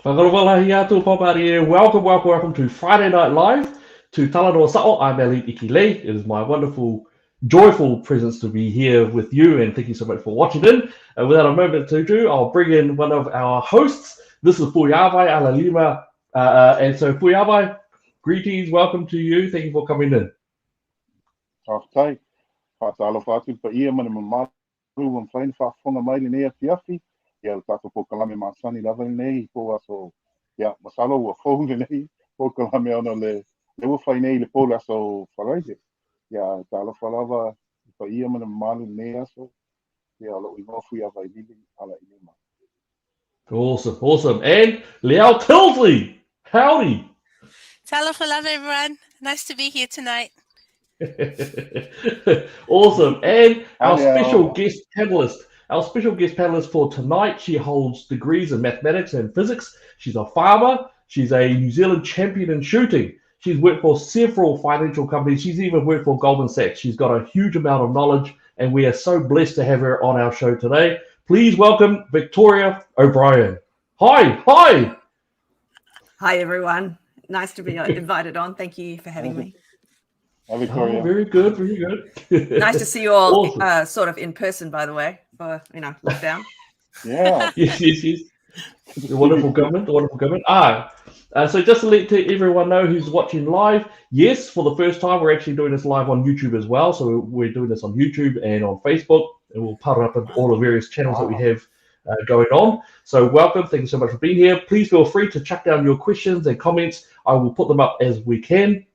Welcome to Friday Night Live to Talanoa Sao. I'm Ali Ikile. It is my wonderful, joyful presence to be here with you, and thank you so much for watching in. Without a moment to do, I'll bring in one of our hosts. This is Puyavai Alalima. And so, Puyavai, greetings, welcome to you. Thank you for coming in. Okay. Fatalo fatu pa ia mana mamaru am flain fa fonga mai nei fiafi. Ya tato po kalame masani lava nei po aso. Ya masalo wa fo nei po kalame ona le wo fai nei le po aso faraide. Ya talo falava pa ia mana mamaru nei aso. Ya lo ino fu ya vai lili ala ilima. Awesome. And Liao Tilsley, howdy. Talanoa, everyone. Nice to be here tonight. Awesome. And our special guest panelist for tonight, she holds degrees in mathematics and physics. She's a farmer. She's a New Zealand champion in shooting. She's worked for several financial companies. She's even worked for Goldman Sachs. She's got a huge amount of knowledge, and we are so blessed to have her on our show today. Please welcome Victoria O'Brien. Hi. Hi, everyone. Nice to be invited on. Thank you for having me. Oh, very good. Nice to see you all awesome. Sort of in person, by the way, for lockdown. Yeah. yes. The wonderful government. So just to let everyone know who's watching live, yes, for the first time, we're actually doing this live on YouTube as well. So we're doing this on YouTube and on Facebook, and we'll put it up in all the various channels that we have going on. So welcome. Thank you so much for being here. Please feel free to chuck down your questions and comments. I will put them up as we can.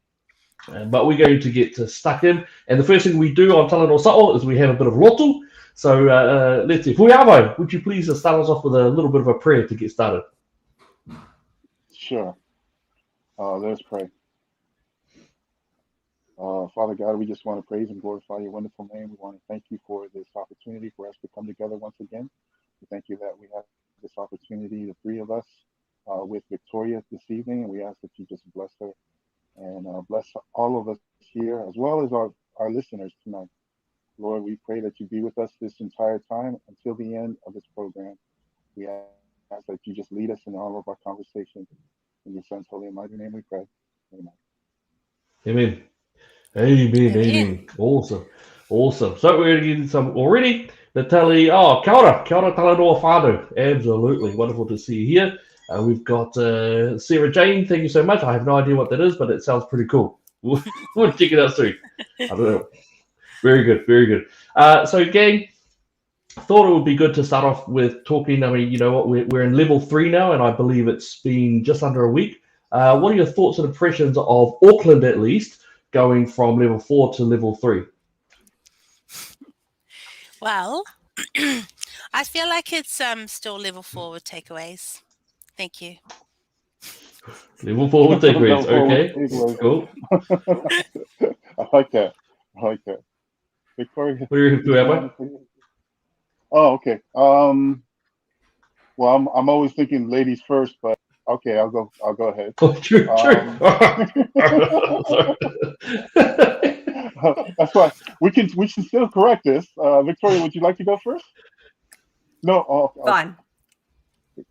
But we're going to get stuck in. And the first thing we do on Talanoa Sao is we have a bit of lotu. So let's see. Puiavo, would you please start us off with a little bit of a prayer to get started? Sure. Let's pray. Father God, we just want to praise and glorify your wonderful name. We want to thank you for this opportunity for us to come together once again. We thank you that we have this opportunity, the three of us, with Victoria this evening. And we ask that you just bless her and bless all of us here, as well as our listeners tonight. Lord, we pray that you be with us this entire time until the end of this program. We ask that you just lead us in all of our conversations. In your son's holy and mighty name we pray. Amen. Awesome. So we're getting some already. Natalie, kia ora Talanoa whānau. Absolutely wonderful to see you here. We've got Sarah Jane. Thank you so much. I have no idea what that is, but it sounds pretty cool. We'll check it out soon. I don't know. Very good. So, gang, thought it would be good to start off with talking. I mean, you know what? We're in level 3 now, and I believe it's been just under a week. What are your thoughts and impressions of Auckland, at least, going from level 4 to level 3? Well, I feel like it's still level 4 with takeaways. Thank you. Level 4 with takeaways. Okay. Cool. I like that. Victoria. What do you think, Oh, okay. Well, I'm always thinking ladies first, but okay, I'll go ahead. Oh, true. That's why we can still correct this. Victoria, would you like to go first? No. Fine.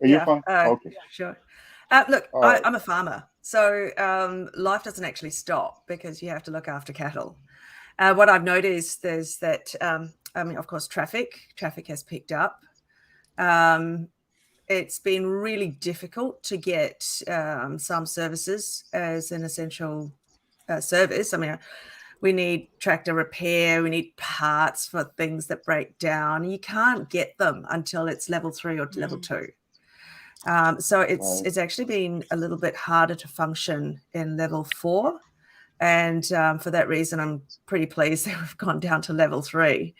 Are you fine? Okay. Sure. Look, I'm a farmer, so life doesn't actually stop because you have to look after cattle. What I've noticed is that, of course, traffic has picked up. It's been really difficult to get some services as an essential service. I mean, we need tractor repair, we need parts for things that break down. You can't get them until it's level 3 or level 2. So it's actually been a little bit harder to function in level 4. And for that reason, I'm pretty pleased that we've gone down to level 3.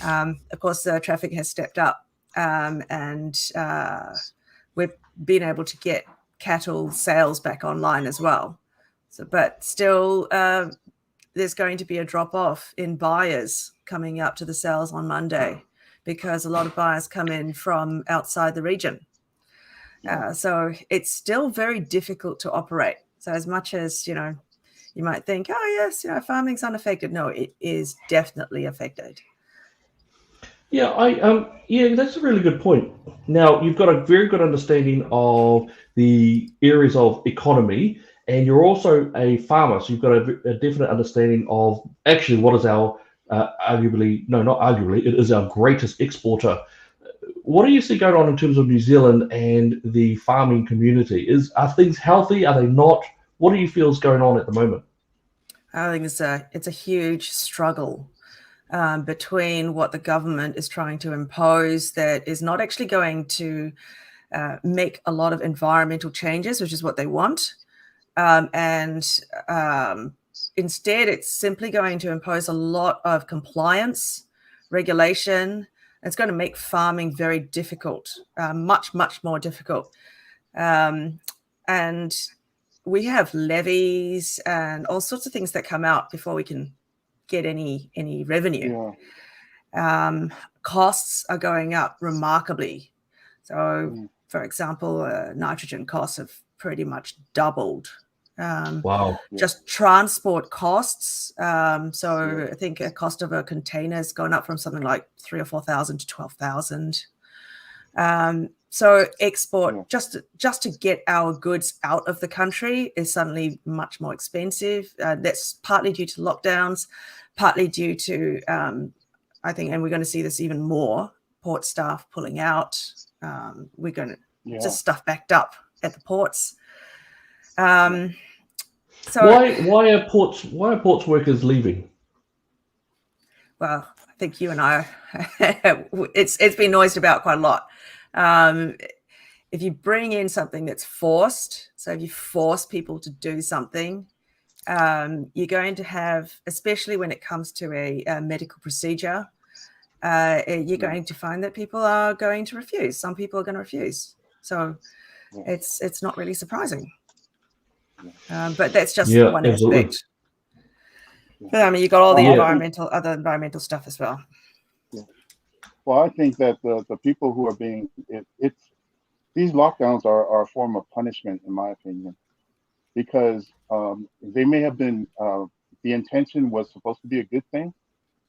Of course, the traffic has stepped up and we've been able to get cattle sales back online as well. So, but still, there's going to be a drop-off in buyers coming up to the sales on Monday because a lot of buyers come in from outside the region. So it's still very difficult to operate. So as much as, you might think, oh, yes, farming's unaffected. No, it is definitely affected. Yeah, that's a really good point. Now you've got a very good understanding of the areas of economy, and you're also a farmer, so you've got a definite understanding of actually what is our arguably, no, not arguably, it is our greatest exporter. What do you see going on in terms of New Zealand and the farming community? Are things healthy? Are they not? What do you feel is going on at the moment? I think it's a huge struggle between what the government is trying to impose that is not actually going to make a lot of environmental changes, which is what they want. And instead, it's simply going to impose a lot of compliance, regulation. It's going to make farming very difficult, much, much more difficult. And we have levies and all sorts of things that come out before we can get any revenue. Costs are going up remarkably. So, for example, nitrogen costs have pretty much doubled. Wow. Just transport costs. So I think a cost of a container has gone up from something like 3,000 or 4,000 to 12,000. So export just to get our goods out of the country is suddenly much more expensive. That's partly due to lockdowns, partly due to I think, and we're going to see this even more, port staff pulling out. We're going to just stuff backed up at the ports. So why are ports workers leaving? Well, I think you and I, it's been noised about quite a lot. If you bring in something that's forced, so if you force people to do something, you're going to have, especially when it comes to a medical procedure, you're going to find that people are going to refuse. Some people are going to refuse. So it's not really surprising. But that's just one aspect. I mean, you got all the other environmental stuff as well. Well, I think that the people who are being these lockdowns are a form of punishment, in my opinion, because they may have been the intention was supposed to be a good thing,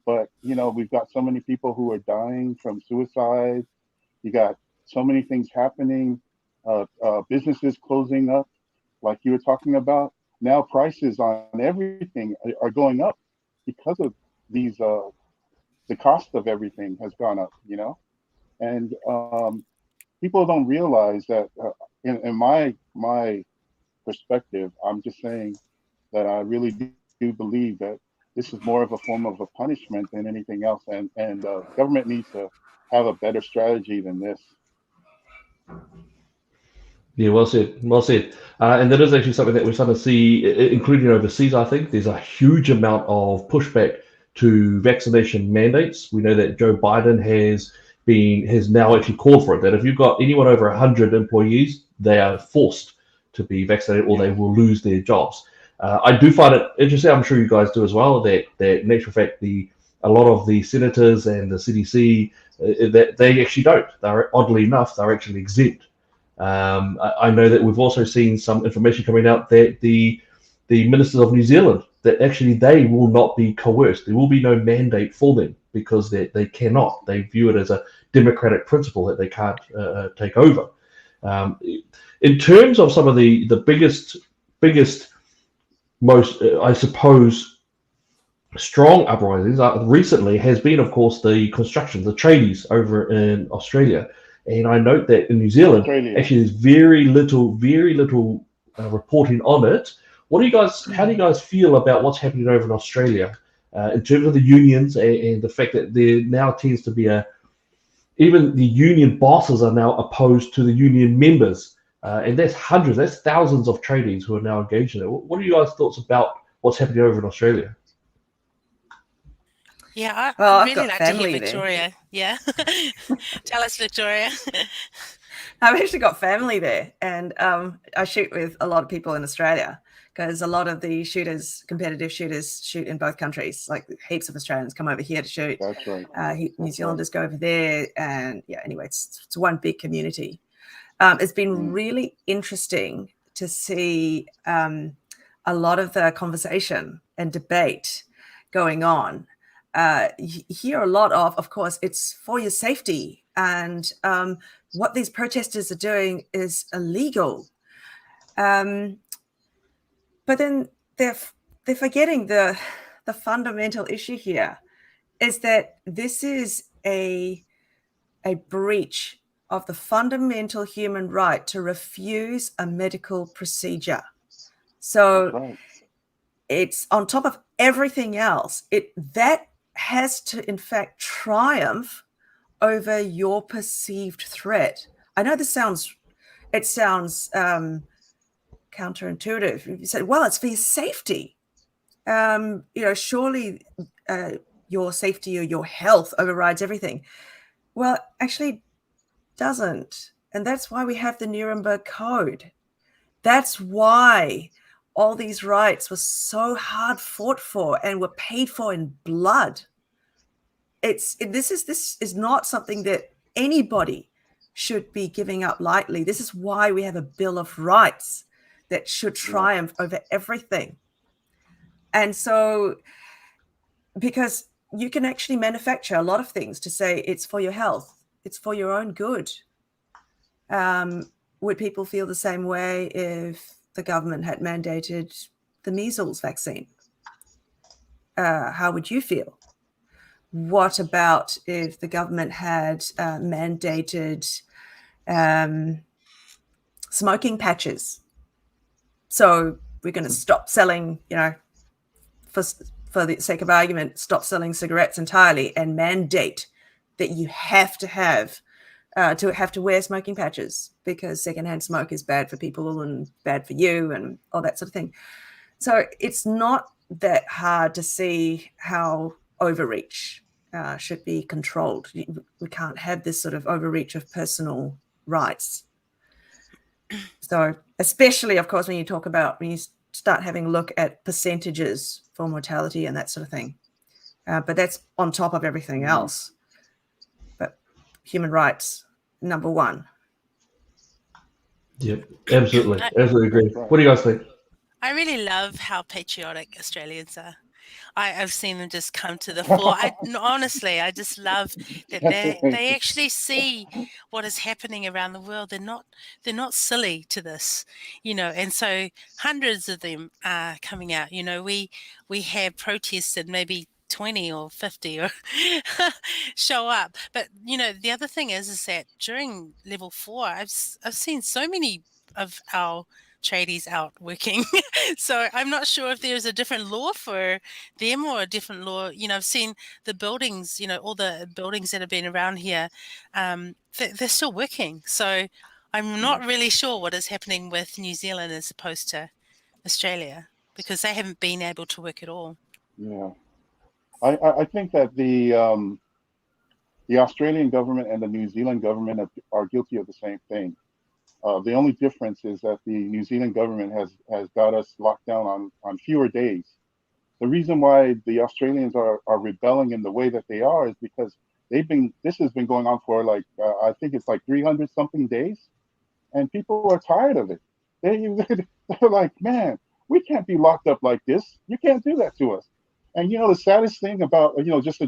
but we've got so many people who are dying from suicide. You got so many things happening, businesses closing up, like you were talking about. Now prices on everything are going up because of these. The cost of everything has gone up, and people don't realize that. In my perspective, I'm just saying that I really do believe that this is more of a form of a punishment than anything else, and government needs to have a better strategy than this. Yeah, well said, well said. And that is actually something that we're starting to see, including overseas. I think there's a huge amount of pushback to vaccination mandates. We know that Joe Biden has now actually called for it, that if you've got anyone over 100 employees, they are forced to be vaccinated or they will lose their jobs. I do find it interesting, I'm sure you guys do as well, that in actual fact, a lot of the senators and the CDC, that they actually don't. Oddly enough, they're actually exempt. I know that we've also seen some information coming out that the ministers of New Zealand, that actually they will not be coerced. There will be no mandate for them because they cannot. They view it as a democratic principle that they can't take over. In terms of some of the biggest, most, I suppose, strong uprisings recently has been, of course, the construction, the tradies over in Australia. And I note that in New Zealand, actually, there's very little reporting on it. How do you guys feel about what's happening over in Australia in terms of the unions and the fact that there now tends to be even the union bosses are now opposed to the union members, and that's thousands of tradies who are now engaged in it. What are you guys' thoughts about what's happening over in Australia? Yeah, I really like to hear Victoria. There. Yeah. Tell us, Victoria. I've actually got family there, and I shoot with a lot of people in Australia because a lot of the competitive shooters, shoot in both countries. Like heaps of Australians come over here to shoot. That's right. New Zealanders go over there, and anyway, it's one big community. It's been really interesting to see a lot of the conversation and debate going on hear a lot of course, it's for your safety. And what these protesters are doing is illegal. But then they're forgetting the fundamental issue here is that this is a breach of the fundamental human right to refuse a medical procedure. So Right. it's on top of everything else. That has to, in fact, triumph over your perceived threat. I know this sounds counterintuitive. You say, well, it's for your safety. Surely your safety or your health overrides everything. Well, actually doesn't. And that's why we have the Nuremberg Code. That's why all these rights were so hard fought for and were paid for in blood. This is not something that anybody should be giving up lightly. This is why we have a Bill of Rights that should triumph over everything. And so, because you can actually manufacture a lot of things to say it's for your health, it's for your own good. Would people feel the same way if the government had mandated the measles vaccine? How would you feel? What about if the government had mandated smoking patches? So we're going to stop selling, for the sake of argument, stop selling cigarettes entirely and mandate that you have to wear smoking patches because secondhand smoke is bad for people and bad for you and all that sort of thing. So it's not that hard to see how overreach should be controlled. We can't have this sort of overreach of personal rights. So especially, of course, when you start having a look at percentages for mortality and that sort of thing. But that's on top of everything else. But human rights, number one. Yep, absolutely agree. What do you guys think? I really love how patriotic Australians are. I've seen them just come to the fore. Honestly, I just love that they actually see what is happening around the world. They're not silly to this, and so hundreds of them are coming out. We have protests and maybe 20 or 50 or show up. But the other thing is that during level 4, I've seen so many of our tradies out working. So I'm not sure if there's a different law for them or a different law. I've seen the buildings, all the buildings that have been around here, they're still working. So I'm not really sure what is happening with New Zealand as opposed to Australia because they haven't been able to work at all. Yeah. I think that the Australian government and the New Zealand government are guilty of the same thing. The only difference is that the New Zealand government has got us locked down on fewer days. The reason why the Australians are rebelling in the way that they are is because this has been going on for I think it's 300 something days, and people are tired of it. They're like, man, we can't be locked up like this. You can't do that to us. And the saddest thing about just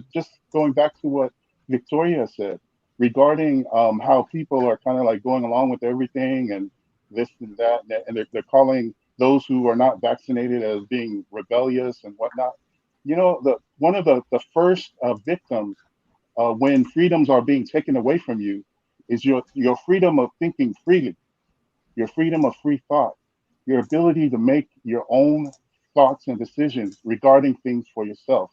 going back to what Victoria said regarding how people are kind of going along with everything and this and that, and they're calling those who are not vaccinated as being rebellious and whatnot. One of the first victims when freedoms are being taken away from you is your freedom of thinking freely, your freedom of free thought, your ability to make your own thoughts and decisions regarding things for yourself.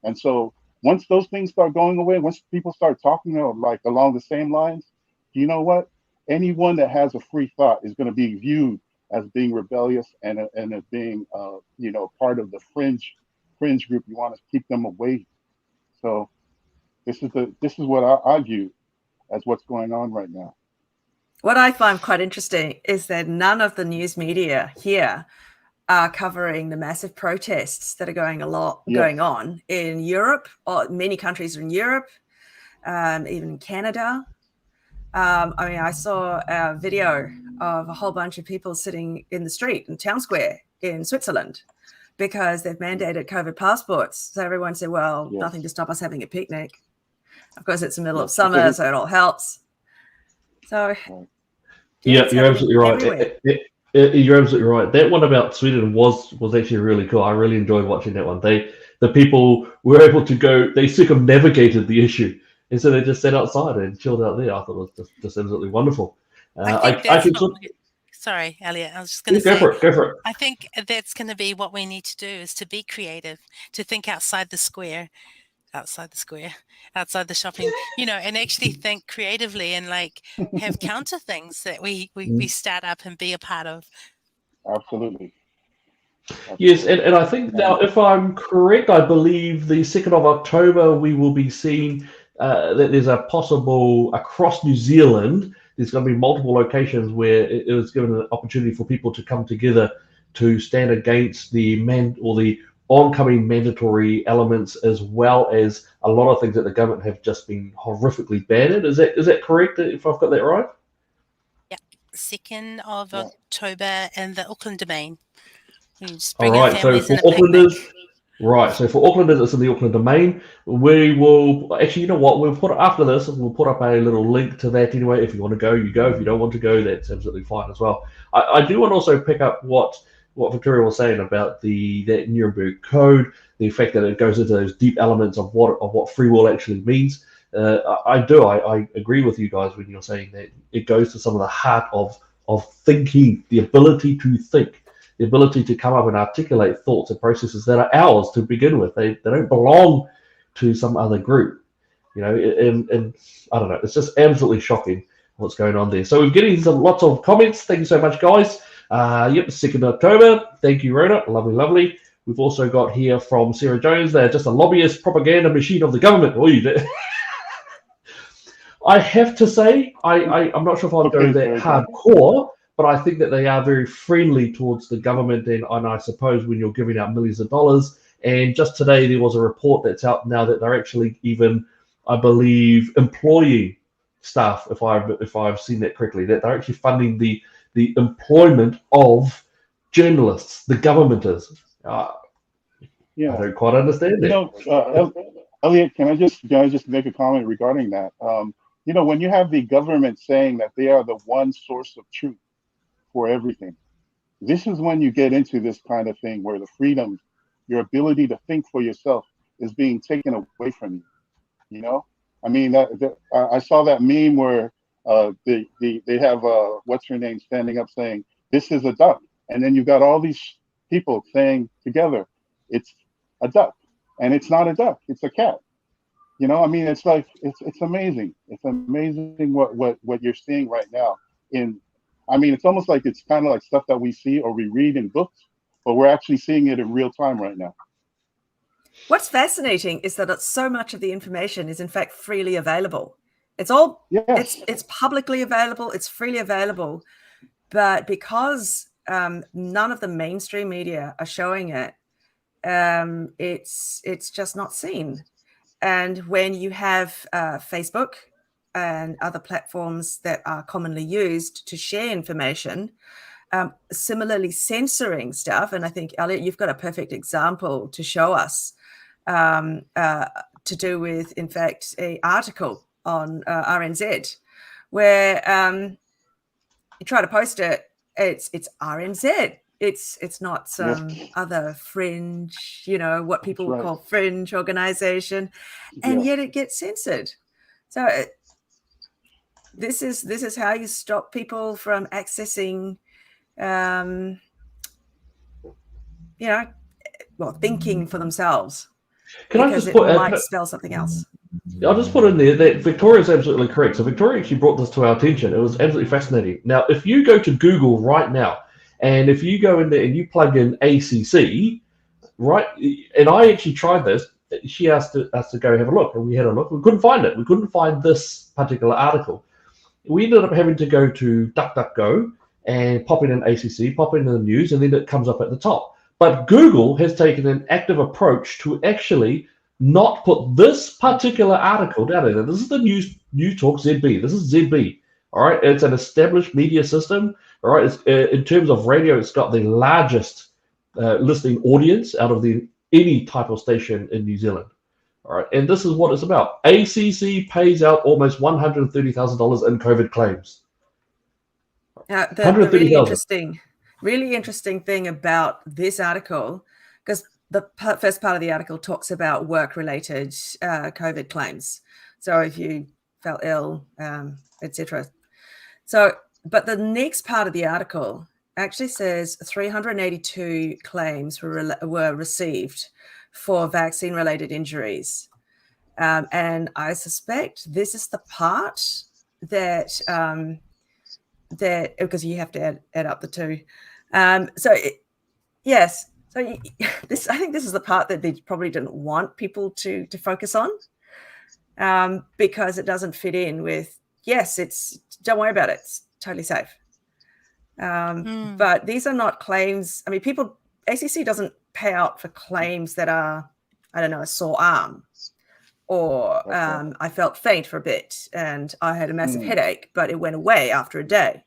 And so once those things start going away, once people start talking along the same lines, you know what? Anyone that has a free thought is going to be viewed as being rebellious and as being part of the fringe group. You want to keep them away. So this is what I view as what's going on right now. What I find quite interesting is that none of the news media here are covering the massive protests that are going on in Europe, or many countries in Europe, even Canada. I saw a video of a whole bunch of people sitting in the street in town square in Switzerland because they've mandated COVID passports. So everyone said, well, Yes. nothing to stop us having a picnic. Of course, it's the middle of Yes, summer, because so it all helps. So, Yeah, it's you're happening absolutely right. everywhere. You're absolutely right. That one about Sweden was actually really cool. I really enjoyed watching that one. The people were able to go. They circumnavigated the issue, and so they just sat outside and chilled out there. I thought it was just absolutely wonderful. I think I that's can what sorry, Elliot. I was just going to go say, for it. Go for it. I think that's going to be what we need to do, is to be creative, to think outside the square, outside the shopping, and actually think creatively and like have counter things that we start up and be a part of. absolutely. Yes, and I think now, if I'm correct, I believe the 2nd of October we will be seeing that there's a possible across New Zealand. There's going to be multiple locations where it was given an opportunity for people to come together to stand against the oncoming mandatory elements, as well as a lot of things that the government have just been horrifically banned. Is that correct? If I've got that right? Yeah, 2nd of October in the Auckland Domain. We just All bring our right. So families for in a picnic. Aucklanders. Right, so for Aucklanders, it's in the Auckland Domain. We will actually, you know what? We'll put after this. We'll put up a little link to that anyway. If you want to go, you go. If you don't want to go, that's absolutely fine as well. I do want to also pick up what Victoria was saying about that Nuremberg Code, the fact that it goes into those deep elements of what free will actually means. I agree with you guys when you're saying that it goes to some of the heart of thinking, the ability to think. The ability to come up and articulate thoughts and processes that are ours to begin with. They don't belong to some other group, and I don't know. It's just absolutely shocking what's going on there. So we're getting lots of comments. Thank you so much, guys. 2nd October. Thank you, Rona. Lovely. We've also got here from Sarah Jones. They're just a lobbyist propaganda machine of the government. I have to say, I'm not sure if I'd go that hardcore, but I think that they are very friendly towards the government, and I suppose when you're giving out millions of dollars. And just today there was a report that's out now that they're actually even, I believe, employing staff, if I've seen that correctly, that they're actually funding the employment of journalists. The government is. I don't quite understand that. Elliot, can I just make a comment regarding that? When you have the government saying that they are the one source of truth for everything, this is when you get into this kind of thing where the freedom, your ability to think for yourself, is being taken away from you. I mean, I saw that meme where they have what's her name standing up saying, "This is a duck," and then you've got all these people saying together, "It's a duck," and it's not a duck; it's a cat. I mean, it's like it's amazing. It's amazing what you're seeing right now. It's almost like it's kind of like stuff that we see or we read in books, but we're actually seeing it in real time right now. What's fascinating is that so much of the information is in fact freely available. It's all it's publicly available, it's freely available, but because none of the mainstream media are showing it, it's just not seen. And when you have Facebook and other platforms that are commonly used to share information, similarly censoring stuff, and I think, Elliot, you've got a perfect example to show us, to do with, in fact, an article on RNZ, where you try to post it, it's RNZ. It's not some other fringe, what people would call fringe organization, and yet it gets censored. So this is how you stop people from accessing, thinking for themselves. Because it might spell something else. I'll just put in there that Victoria's absolutely correct. So Victoria actually brought this to our attention. It was absolutely fascinating. Now, if you go to Google right now, and if you go in there and you plug in ACC, right, and I actually tried this, she asked us to go have a look, and we had a look. We couldn't find it. We couldn't find this particular article. We ended up having to go to DuckDuckGo and pop in ACC, pop in the news, and then it comes up at the top. But Google has taken an active approach to actually not put this particular article down there. This is the News Talk ZB. This is ZB. All right, it's an established media system. All right, in terms of radio, it's got the largest listening audience out of any type of station in New Zealand. All right, and this is what it's about. ACC pays out almost $130,000 in COVID claims. The really interesting thing about this article, because the first part of the article talks about work-related COVID claims. So if you felt ill, etc. So, but the next part of the article actually says 382 claims were received for vaccine-related injuries. And I suspect this is the part that because you have to add up the two. Yes. So I think this is the part that they probably didn't want people to focus on, because it doesn't fit in with, yes, don't worry about it. It's totally safe. But these are not claims. I mean, ACC doesn't pay out for claims that are, I don't know, a sore arm, or I felt faint for a bit and I had a massive headache, but it went away after a day.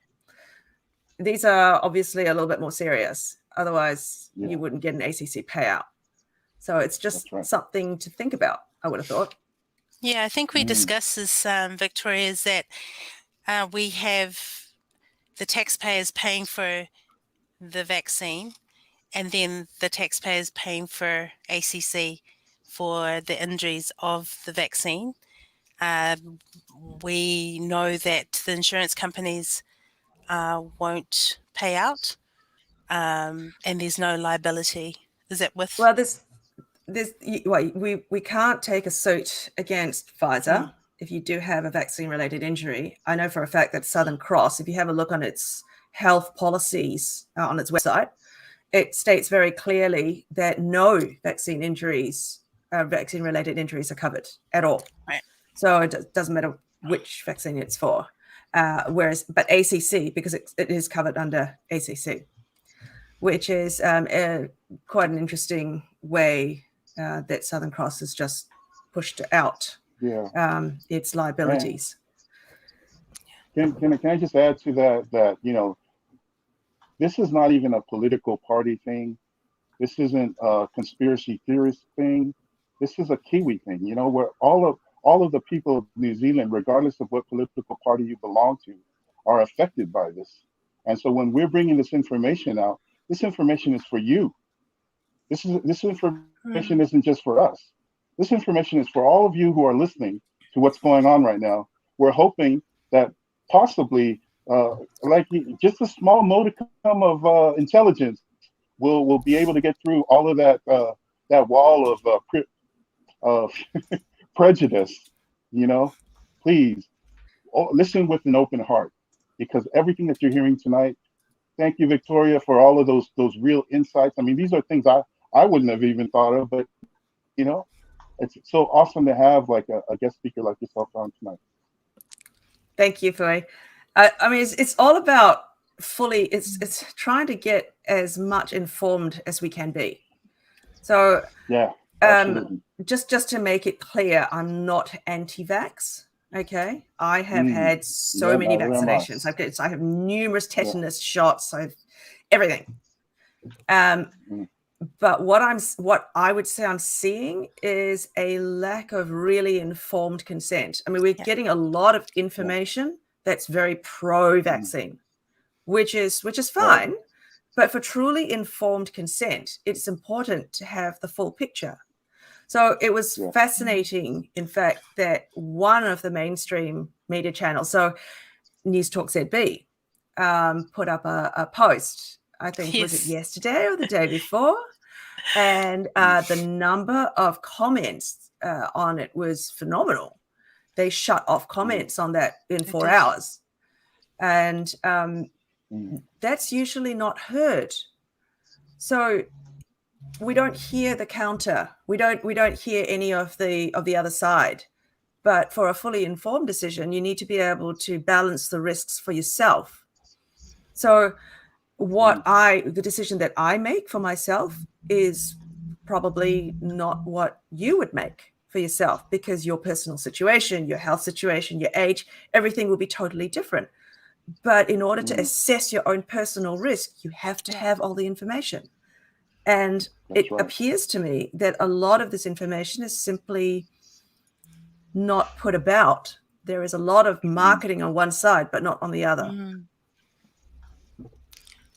These are obviously a little bit more serious. Otherwise, you wouldn't get an ACC payout. So it's just something to think about, I would have thought. Yeah, I think we discussed this, Victoria, is that we have the taxpayers paying for the vaccine, and then the taxpayers paying for ACC for the injuries of the vaccine. We know that the insurance companies won't pay out, and there's no liability. Is that with? Well, we can't take a suit against Pfizer if you do have a vaccine-related injury. I know for a fact that Southern Cross, if you have a look on its health policies on its website, it states very clearly that no vaccine-related injuries are covered at all. Right. So it doesn't matter which vaccine it's for. But ACC, because it is covered under ACC, which is quite an interesting way that Southern Cross has just pushed out its liabilities. Can I just add to that this is not even a political party thing. This isn't a conspiracy theorist thing. This is a Kiwi thing, where all of the people of New Zealand, regardless of what political party you belong to, are affected by this. And so when we're bringing this information out, this information is for you. This information isn't just for us. This information is for all of you who are listening to what's going on right now. We're hoping that possibly, just a small modicum of intelligence will be able to get through all of that wall of prejudice. Please listen with an open heart, because everything that you're hearing tonight. Thank you, Victoria, for all of those real insights. I mean, these are things I wouldn't have even thought of, but it's so awesome to have like a guest speaker like yourself on tonight. Thank you, Foy. I mean, it's all about it's trying to get as much informed as we can be. So just to make it clear, I'm not anti-vax. Okay, I have had so many vaccinations. I have numerous tetanus shots. I have everything. But what I would say I'm seeing is a lack of really informed consent. I mean, we're getting a lot of information that's very pro-vaccine, which is fine. But for truly informed consent, it's important to have the full picture. So it was fascinating, in fact, that one of the mainstream media channels, so News Talk ZB, put up a post, I think, was it yesterday or the day before? And the number of comments on it was phenomenal. They shut off comments on that in 4 hours. And that's usually not heard. So we don't hear the counter. We don't hear any of the other side. But for a fully informed decision, you need to be able to balance the risks for yourself. So the decision that I make for myself is probably not what you would make for yourself, because your personal situation, your health situation, your age, everything will be totally different. But in order to assess your own personal risk, you have to have all the information. And That's it right. appears to me that a lot of this information is simply not put about. There is a lot of marketing on one side, but not on the other. Mm.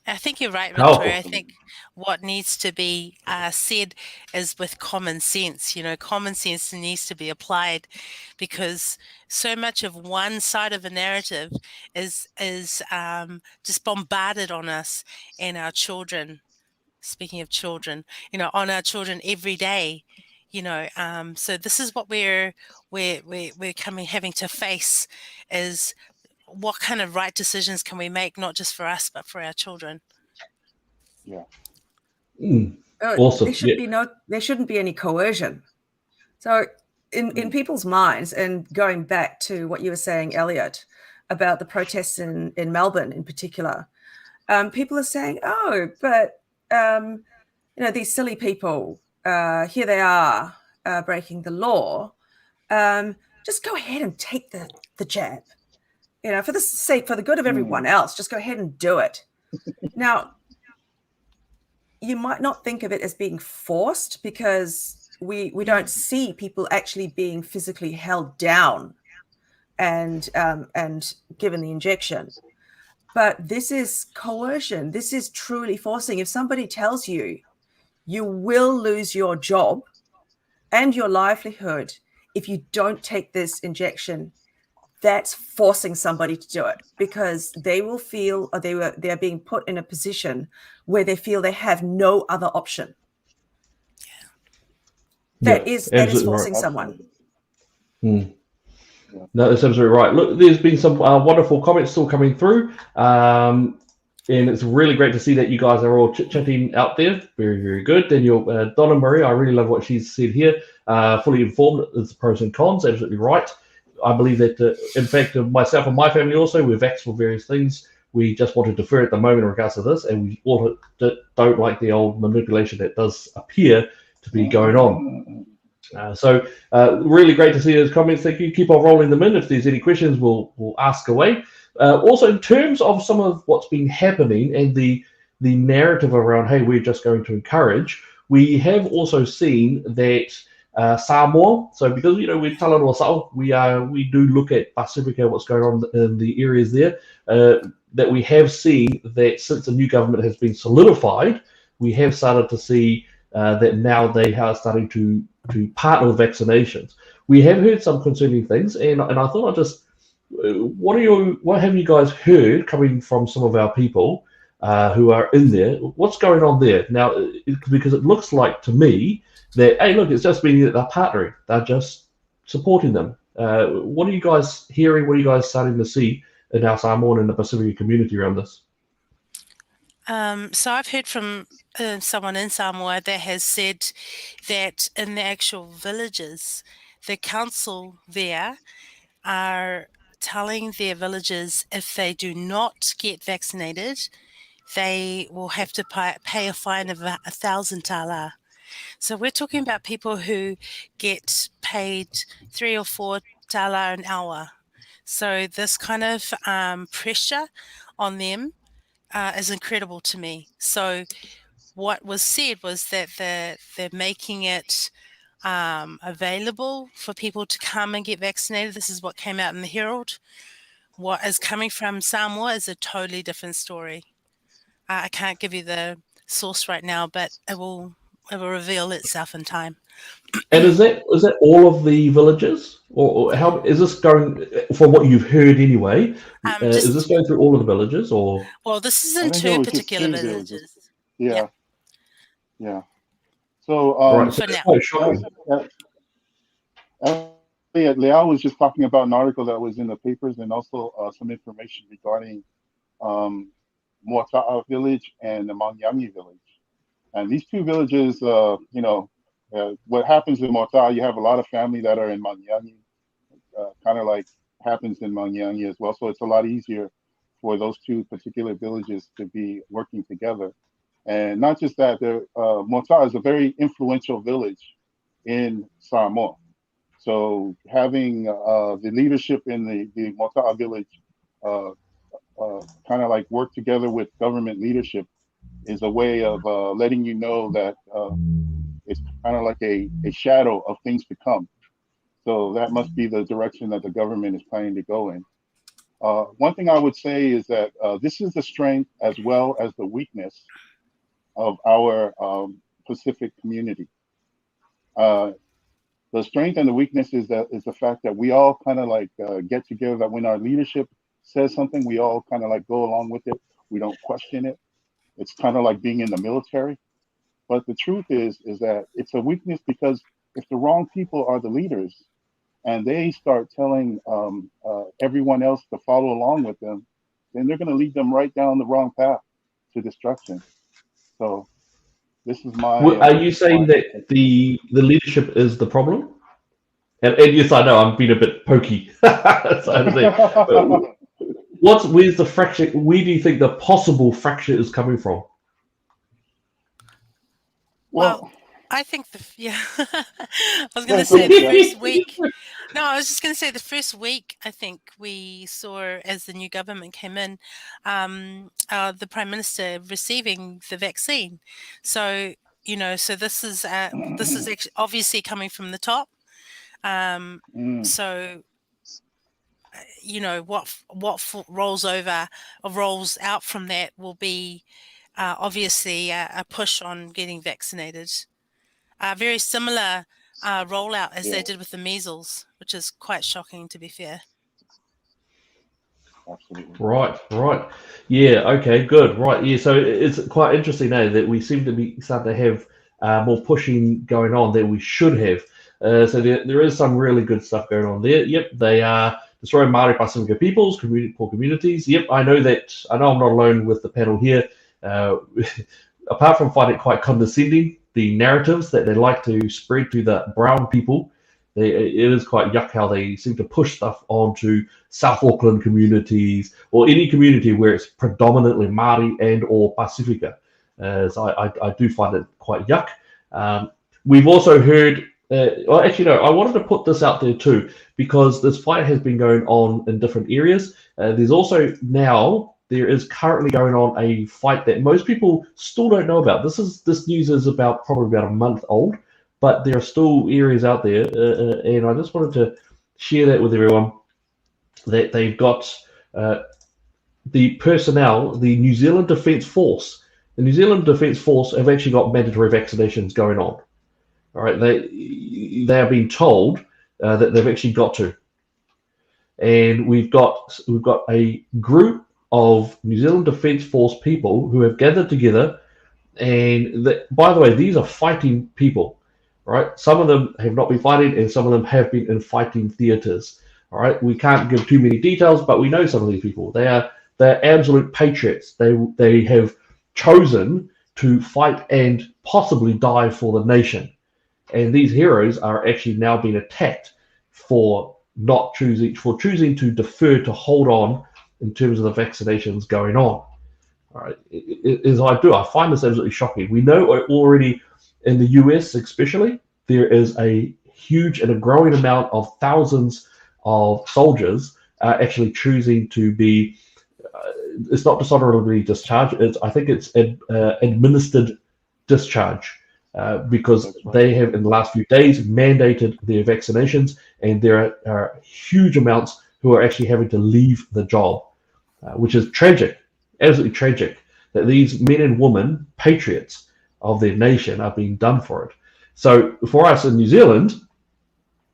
I think you're right, Powerful. Victoria. I think what needs to be said is with common sense. You know, common sense needs to be applied, because so much of one side of a narrative is just bombarded on us and our children. Speaking of children, you know, on our children every day. You know, so this is what we're having to face, is what kind of right decisions can we make, not just for us but for our children. Yeah. Awesome. There shouldn't be any coercion. So in people's minds, and going back to what you were saying, Elliot, about the protests in Melbourne in particular, people are saying, oh, but these silly people, here they are breaking the law. Just go ahead and take the jab. For the sake, for the good of everyone else, just go ahead and do it. Now, you might not think of it as being forced, because we don't see people actually being physically held down and given the injection. But this is coercion. This is truly forcing. If somebody tells you you will lose your job and your livelihood if you don't take this injection, that's forcing somebody to do it, because they will feel, or they're being put in a position where they feel they have no other option. That is forcing someone. No, that's absolutely right. Look, there's been some wonderful comments still coming through, and it's really great to see that you guys are all chit-chatting out there. Very, very good. Daniel, Donna Marie, I really love what she's said here. Fully informed, it's the pros and cons. Absolutely right. I believe that, in fact, myself and my family also, we're vaxxed for various things. We just want to defer at the moment in regards to this, and we all don't like the old manipulation that does appear to be going on. So really great to see those comments. Thank you. Keep on rolling them in. If there's any questions, we'll ask away. Also, in terms of some of what's been happening and the narrative around, hey, we're just going to encourage, we have also seen that Samoa, so because we're Talanoa Sao, we do look at Pacifica, what's going on in the areas there, that we have seen that since the new government has been solidified, we have started to see that now they are starting to partner with vaccinations. We have heard some concerning things, and I thought I'd just, what have you guys heard coming from some of our people who are in there? What's going on there now? Because it looks like to me that, hey, look, it's just been that they're partnering, they're just supporting them. What are you guys hearing? What are you guys starting to see in our Samoan and the Pacific community around this? So I've heard from someone in Samoa that has said that in the actual villages, the council there are telling their villagers if they do not get vaccinated, they will have to pay a fine of 1,000 tala. So we're talking about people who get paid 3 or 4 tala an hour. So this kind of pressure on them is incredible to me. So what was said was that they're making it available for people to come and get vaccinated. This is what came out in the Herald. What is coming from Samoa is a totally different story. I can't give you the source right now, but it will reveal itself in time. And is that all of the villages, or how is this going? From what you've heard, anyway, is this going through all of the villages, or? Well, this is in 2 particular villages. Yeah. So, right, so that's quite shocking. Leal was just talking about an article that was in the papers, and also some information regarding Mota'a village and the Manyangi village. And these two villages, what happens in Mota'a, you have a lot of family that are in Manyangi, kind of like happens in Manyangi as well. So it's a lot easier for those two particular villages to be working together. And not just that, Mota'a is a very influential village in Samoa. So having the leadership in the Mota'a village kind of like work together with government leadership is a way of letting you know that it's kind of like a shadow of things to come. So that must be the direction that the government is planning to go in. One thing I would say is that this is the strength as well as the weakness of our Pacific community. The strength and the weakness is the fact that we all kind of like get together. That when our leadership says something, we all kind of like go along with it. We don't question it. It's kind of like being in the military. But the truth is that it's a weakness because if the wrong people are the leaders and they start telling everyone else to follow along with them, then they're going to lead them right down the wrong path to destruction. So this is my. Are you saying that the leadership is the problem? And yes, I know I'm being a bit pokey. So where's the fracture? Where do you think the possible fracture is coming from? Well, I think I was going to say the first week. No, I was just going to say the first week, I think we saw as the new government came in, the Prime Minister receiving the vaccine. So, so this is actually obviously coming from the top. So, what rolls over or rolls out from that will be obviously a push on getting vaccinated. Very similar rollout as they did with the measles, which is quite shocking, to be fair. Absolutely. Right. Yeah, okay, good. Right, yeah, so it's quite interesting now that we seem to be starting to have more pushing going on than we should have. So there is some really good stuff going on there. Yep, they are destroying Māori Pacifica peoples, poor communities. Yep, I know I'm not alone with the panel here. Apart from finding it quite condescending, the narratives that they like to spread to the brown people, it is quite yuck how they seem to push stuff onto South Auckland communities or any community where it's predominantly Māori and or Pacifica. So I do find it quite yuck. We've also heard, I wanted to put this out there too, because this fight has been going on in different areas. There's also now, there is currently going on a fight that most people still don't know about. This news is probably about a month old, but there are still areas out there, and I just wanted to share that with everyone, that they've got the personnel, the New Zealand Defence Force. The New Zealand Defence Force have actually got mandatory vaccinations going on. All right, they are being told that they've actually got to, and we've got a group of New Zealand Defence Force people who have gathered together, and by the way, these are fighting people, right? Some of them have not been fighting, and some of them have been in fighting theatres. All right, we can't give too many details, but we know some of these people. They're absolute patriots. They have chosen to fight and possibly die for the nation, and these heroes are actually now being attacked for choosing to defer, to hold on in terms of the vaccinations going on. All right, I find this absolutely shocking. We know already in the US especially, there is a huge and a growing amount of thousands of soldiers actually choosing to be, it's not dishonorably discharged, I think it's administered discharge, because they have in the last few days mandated their vaccinations, and there are huge amounts who are actually having to leave the job, which is tragic, absolutely tragic, that these men and women, patriots of their nation, are being done for it. So for us in New Zealand,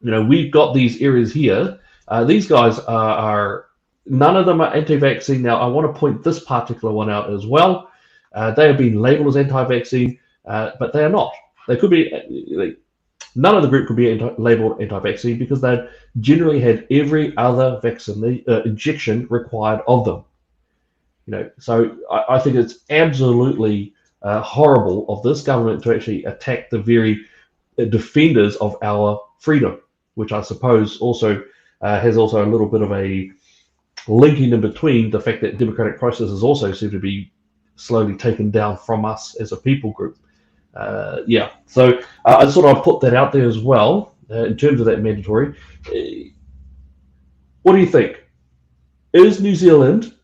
we've got these areas here. These guys are none of them are anti-vaccine. Now, I want to point this particular one out as well. They have been labelled as anti-vaccine, but they are not. They could be. None of the group could be labelled anti-vaccine because they've generally had every other vaccine injection required of them. So I think it's absolutely horrible of this government to actually attack the very defenders of our freedom, which I suppose also has a little bit of a linking in between the fact that democratic processes also seem to be slowly taken down from us as a people group. So I just thought I'd put that out there as well in terms of that mandatory. What do you think? Is New Zealand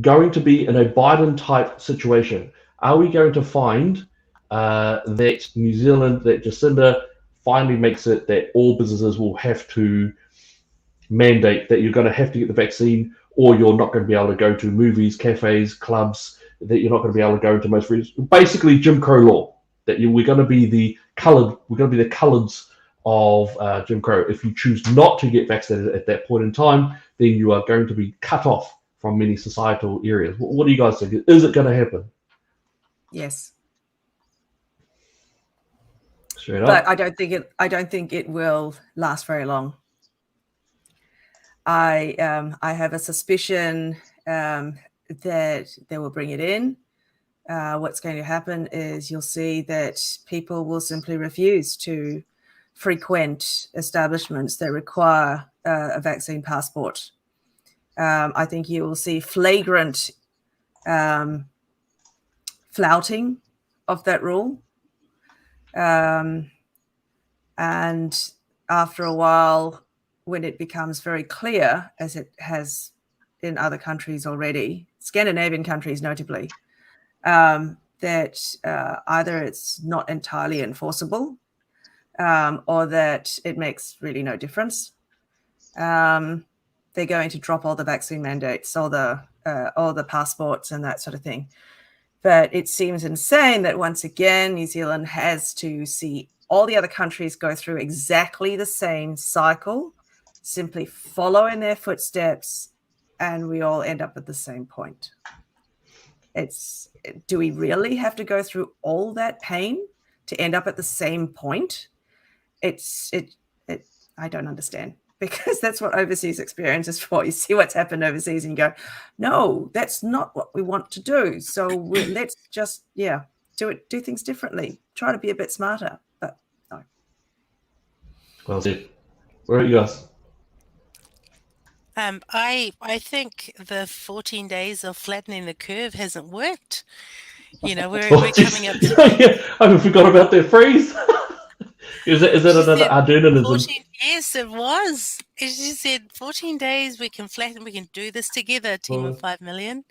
going to be in a Biden-type situation? are we going to find that New Zealand, that Jacinda finally makes it that all businesses will have to mandate that you're going to have to get the vaccine, or you're not going to be able to go to movies, cafes, clubs, that you're not going to be able to go into most basically Jim Crow law, that we're going to be the coloreds of Jim Crow. If you choose not to get vaccinated at that point in time, then you are going to be cut off from many societal areas. What do you guys think? Is it going to happen? Yes. Straight up. But I don't think it will last very long. I have a suspicion that they will bring it in. What's going to happen is you'll see that people will simply refuse to frequent establishments that require a vaccine passport. I think you will see flagrant flouting of that rule. And after a while, when it becomes very clear, as it has in other countries already, Scandinavian countries notably, that either it's not entirely enforceable or that it makes really no difference, they're going to drop all the vaccine mandates, all the passports and that sort of thing. But it seems insane that once again, New Zealand has to see all the other countries go through exactly the same cycle, simply follow in their footsteps, and we all end up at the same point. Do we really have to go through all that pain to end up at the same point? I don't understand, because that's what overseas experience is for. You see what's happened overseas and you go, no, that's not what we want to do. So let's just, do things differently. Try to be a bit smarter, but no. Well said. Where are you guys? I think the 14 days of flattening the curve hasn't worked. We're coming up to... I forgot about that phrase. Is that another Arduinism? Yes, it was. She said 14 days, we can flatten, we can do this together, a team of 5 million.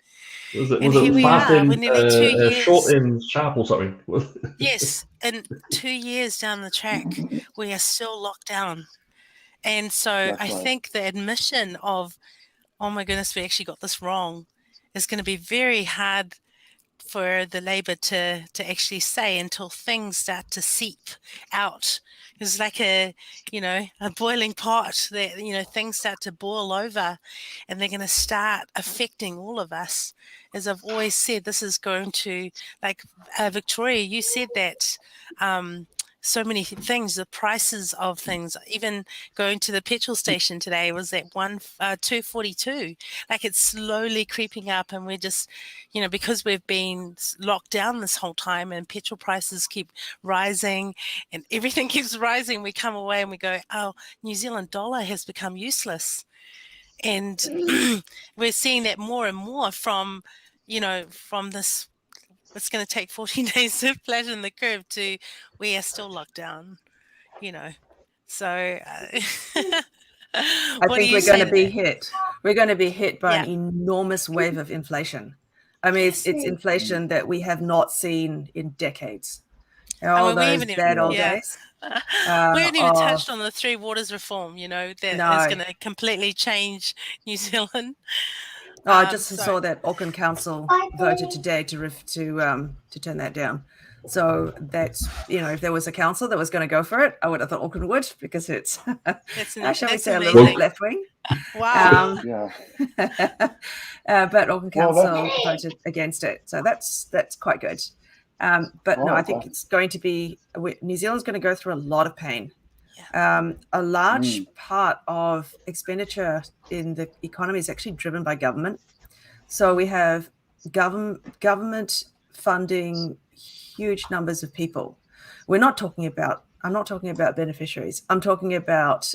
Was it we fast are. and We're nearly 2 years. short and sharp or something? Yes, and 2 years down the track, we are still locked down. And so I think the admission of, oh my goodness, we actually got this wrong, is going to be very hard for the Labour to actually say until things start to seep out. It's like a boiling pot that, things start to boil over, and they're going to start affecting all of us. As I've always said, this is going to, like Victoria, you said that so many things, the prices of things, even going to the petrol station today was at $2.42. Like, it's slowly creeping up, and we're just, because we've been locked down this whole time and petrol prices keep rising and everything keeps rising, we come away and we go, oh, New Zealand dollar has become useless. And we're seeing that more and more from this. It's going to take 14 days to flatten the curve to we are still locked down, So I think we're going to be hit. We're going to be hit by an enormous wave of inflation. I mean, it's inflation that we have not seen in decades. All those bad old days. We haven't even touched on the Three Waters reform, that is going to completely change New Zealand. I just saw that Auckland Council voted today to turn that down. So that's, if there was a council that was going to go for it, I would have thought Auckland would, because it's, shall we say, a little bit left wing. Wow. But Auckland Council voted against it. So that's quite good. But no, I think it's going to be, New Zealand's going to go through a lot of pain. A large part of expenditure in the economy is actually driven by government. So we have government funding huge numbers of people. I'm not talking about beneficiaries. I'm talking about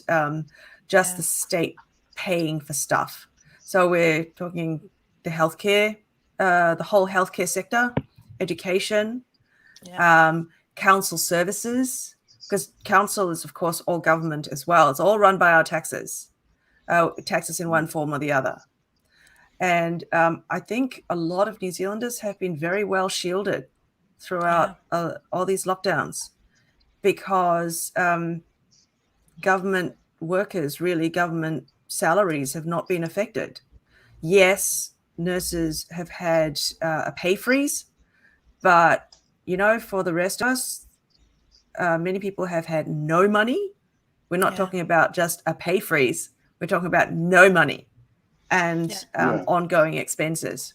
just the state paying for stuff. So we're talking the healthcare, the whole healthcare sector, education, council services, because council is, of course, all government as well. It's all run by our taxes in one form or the other. And I think a lot of New Zealanders have been very well shielded throughout all these lockdowns, because government workers, really government salaries, have not been affected. Yes, nurses have had a pay freeze, but, you know, for the rest of us, many people have had no money. We're not talking about just a pay freeze. We're talking about no money and ongoing expenses.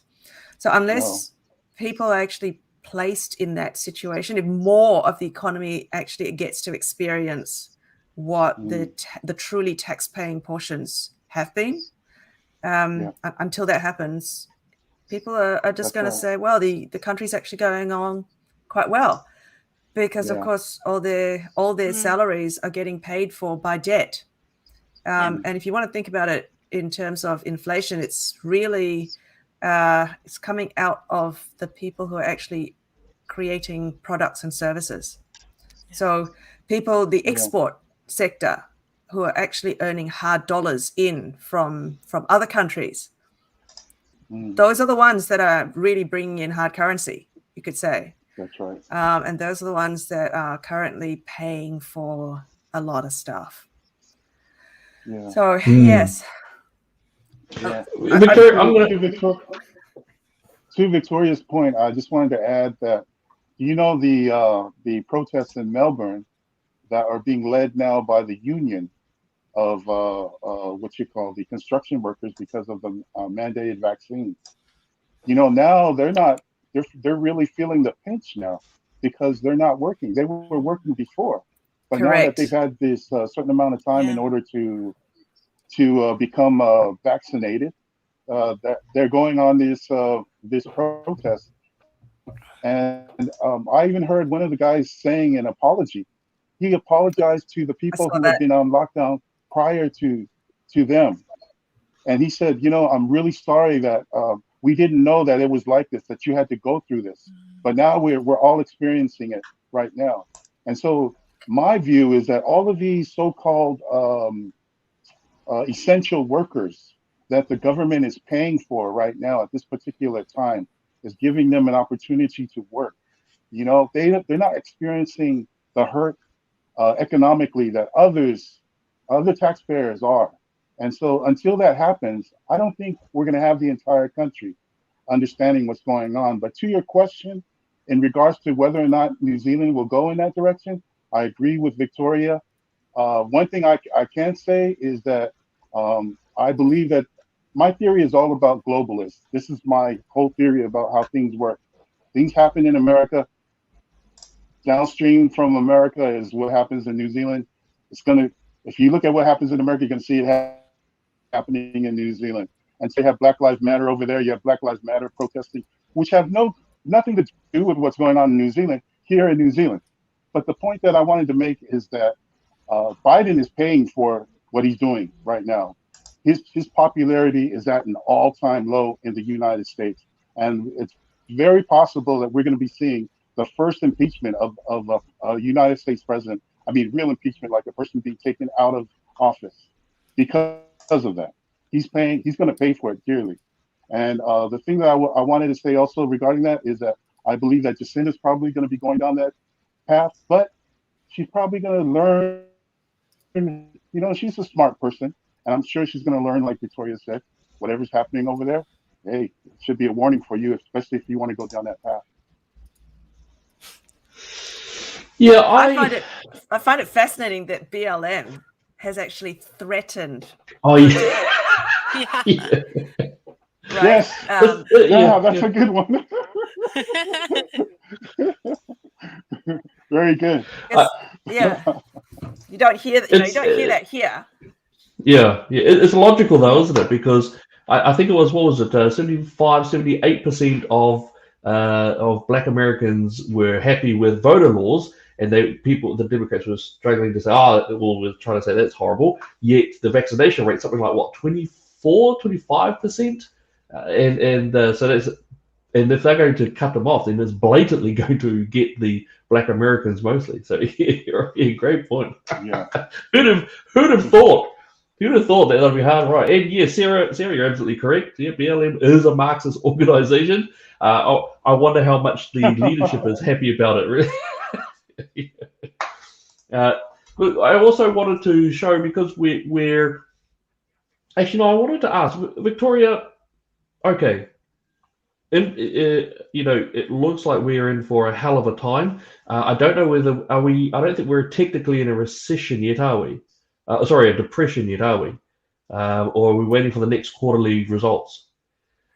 So unless people are actually placed in that situation, if more of the economy actually gets to experience what the truly tax-paying portions have been, until that happens, people are just going to say, well, the country's actually going on quite well, because of course all their salaries are getting paid for by debt. And if you want to think about it in terms of inflation, it's really it's coming out of the people who are actually creating products and services. So people, the export sector, who are actually earning hard dollars in from other countries, those are the ones that are really bringing in hard currency, you could say. That's right. And those are the ones that are currently paying for a lot of stuff. Yeah. So yes. Yeah. Victoria, to Victoria's point, I just wanted to add that, you know, the protests in Melbourne that are being led now by the union of the construction workers because of the mandated vaccines. You know, now they're really feeling the pinch now because they're not working. They were working before, but now that they've had this certain amount of time in order to become vaccinated, that they're going on this protest. And I even heard one of the guys saying an apology. He apologized to the people who had been on lockdown prior to them. And he said, you know, I'm really sorry that we didn't know that it was like this, that you had to go through this. But now we're all experiencing it right now. And so my view is that all of these so-called essential workers that the government is paying for right now at this particular time is giving them an opportunity to work. You know, they're not experiencing the hurt economically that other taxpayers are. And so until that happens, I don't think we're going to have the entire country understanding what's going on. But to your question, in regards to whether or not New Zealand will go in that direction, I agree with Victoria. One thing I can say is that I believe that my theory is all about globalists. This is my whole theory about how things work. Things happen in America. Downstream from America is what happens in New Zealand. If you look at what happens in America, you're going to see it happening in New Zealand. And so you have Black Lives Matter over there. You have Black Lives Matter protesting, which have nothing to do with what's going on in New Zealand, here in New Zealand. But the point that I wanted to make is that Biden is paying for what he's doing right now. His popularity is at an all-time low in the United States. And it's very possible that we're going to be seeing the first impeachment of a United States president. I mean, real impeachment, like a person being taken out of office because of that. He's going to pay for it dearly. And the thing that I wanted to say also regarding that is that I believe that Jacinda's probably going to be going down that path, but she's probably going to learn, you know, she's a smart person, and I'm sure she's going to learn, like Victoria said, whatever's happening over there, hey, it should be a warning for you, especially if you want to go down that path. Yeah, I find it fascinating that BLM has actually threatened. Oh yeah. Yeah. Right? Yes. That's a good one. Very good. You don't hear that. You don't hear that here. Yeah, it's logical though, isn't it? Because I think it was 78% of Black Americans were happy with voter laws, and the Democrats were struggling to say, we're trying to say that's horrible. Yet the vaccination rate something like 25%, so that's. And if they're going to cut them off, then it's blatantly going to get the Black Americans mostly. So great point. Yeah. Who'd have thought? Who would have thought that would be hard, right? And yeah, Sarah, you're absolutely correct. Yeah, BLM is a Marxist organization. I wonder how much the leadership is happy about it, really. But I also wanted to show, because we're actually, no, I wanted to ask Victoria. Okay, it looks like we're in for a hell of a time. I don't know whether are we. I don't think we're technically in a recession yet, are we? Sorry, a depression yet, are we? Or are we waiting for the next quarterly results?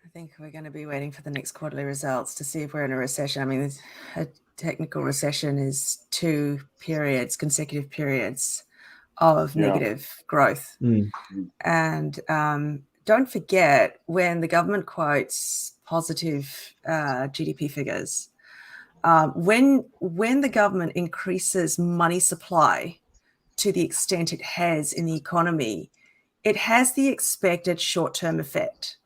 I think we're going to be waiting for the next quarterly results to see if we're in a recession. I mean, a technical recession is 2 consecutive periods of negative growth. And don't forget, when the government quotes positive GDP figures, when the government increases money supply to the extent it has in the economy, it has the expected short-term effect.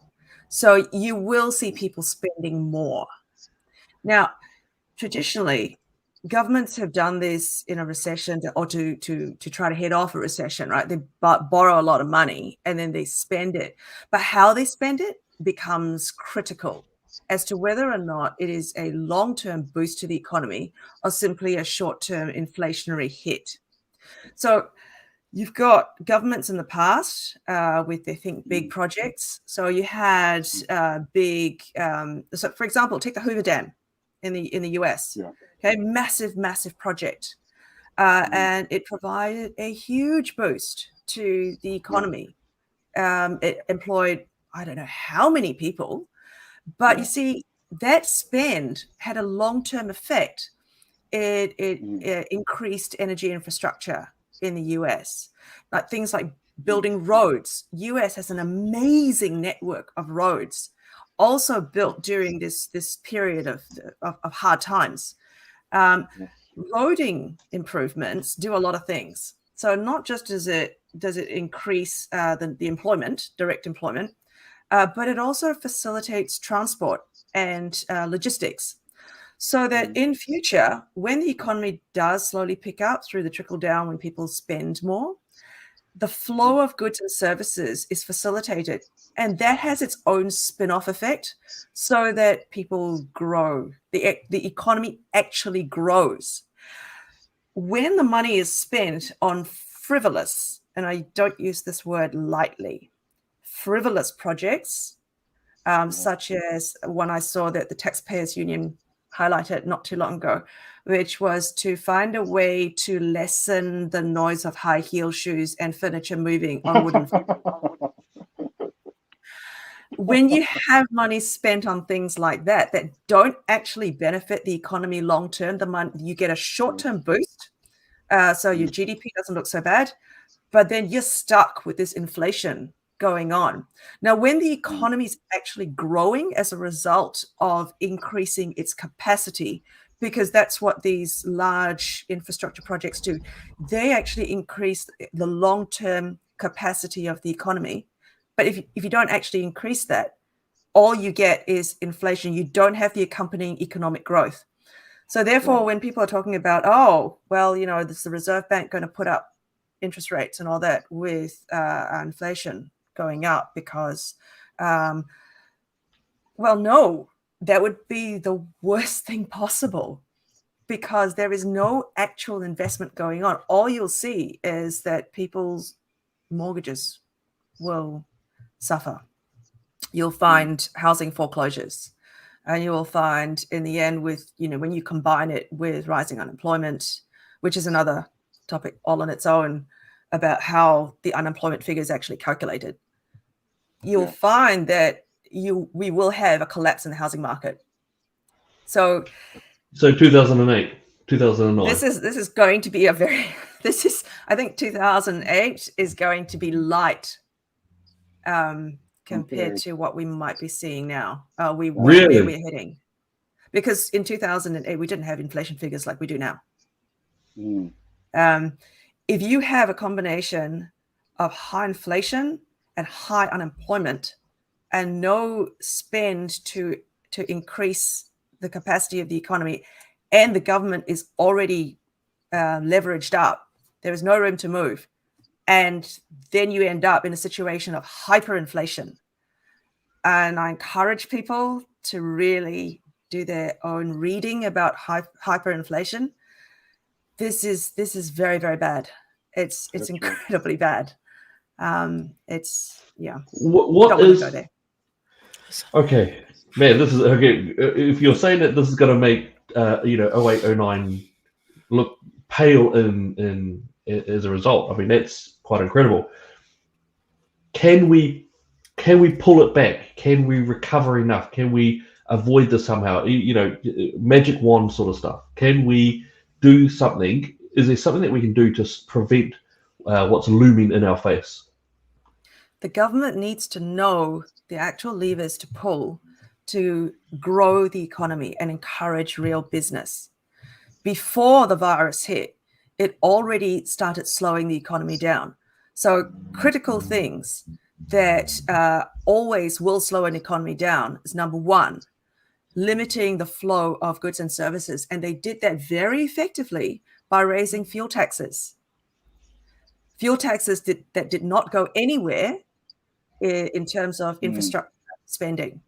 So you will see people spending more. Now, traditionally, governments have done this in a recession to try to head off a recession, right? They borrow a lot of money and then they spend it. But how they spend it becomes critical as to whether or not it is a long-term boost to the economy or simply a short-term inflationary hit. So you've got governments in the past with, I think, big projects. So you had big, so for example, take the Hoover Dam in the US. Okay, massive project. And it provided a huge boost to the economy. It employed, I don't know how many people, but you see, that spend had a long-term effect. It increased energy infrastructure in the US, like things like building roads. US has an amazing network of roads, also built during this period of hard times. Roading improvements do a lot of things. So not just does it increase the employment, direct employment, but it also facilitates transport and logistics. So that in future, when the economy does slowly pick up through the trickle down, when people spend more, the flow of goods and services is facilitated. And that has its own spin-off effect so that people grow. The economy actually grows. When the money is spent on frivolous, and I don't use this word lightly, frivolous projects, such as one I saw that the Taxpayers Union highlighted not too long ago, which was to find a way to lessen the noise of high heel shoes and furniture moving on wooden. When you have money spent on things like that don't actually benefit the economy long term, you get a short-term boost, so your GDP doesn't look so bad, but then you're stuck with this inflation going on. Now, when the economy is actually growing as a result of increasing its capacity, because that's what these large infrastructure projects do, they actually increase the long-term capacity of the economy. But if you don't actually increase that, all you get is inflation. You don't have the accompanying economic growth. So therefore, when people are talking about, oh, well, is the Reserve Bank going to put up interest rates and all that with inflation going up because, well, no, that would be the worst thing possible because there is no actual investment going on. All you'll see is that people's mortgages will suffer. You'll find housing foreclosures, and you will find in the end with, when you combine it with rising unemployment, which is another topic all on its own, about how the unemployment figure is actually calculated, you'll find that we will have a collapse in the housing market. So 2008, 2009. This is going to be I think 2008 is going to be light compared to what we might be seeing now. Where we're heading. Because in 2008, we didn't have inflation figures like we do now. If you have a combination of high inflation and high unemployment and no spend to increase the capacity of the economy, and the government is already leveraged up, there is no room to move, And then you end up in a situation of hyperinflation. And I encourage people to really do their own reading about hyperinflation. This is very, very bad. It's incredibly bad. It's What don't is want to go there. okay, man? This is okay. If you're saying that this is going to make 0809 look pale in as a result, I mean that's quite incredible. Can we pull it back? Can we recover enough? Can we avoid this somehow? Magic wand sort of stuff. Can we do something? Is there something that we can do to prevent what's looming in our face? The government needs to know the actual levers to pull to grow the economy and encourage real business. Before the virus hit, it already started slowing the economy down. So critical things that always will slow an economy down is, number one, limiting the flow of goods and services. And they did that very effectively by raising fuel taxes. Fuel taxes that did not go anywhere in terms of infrastructure spending.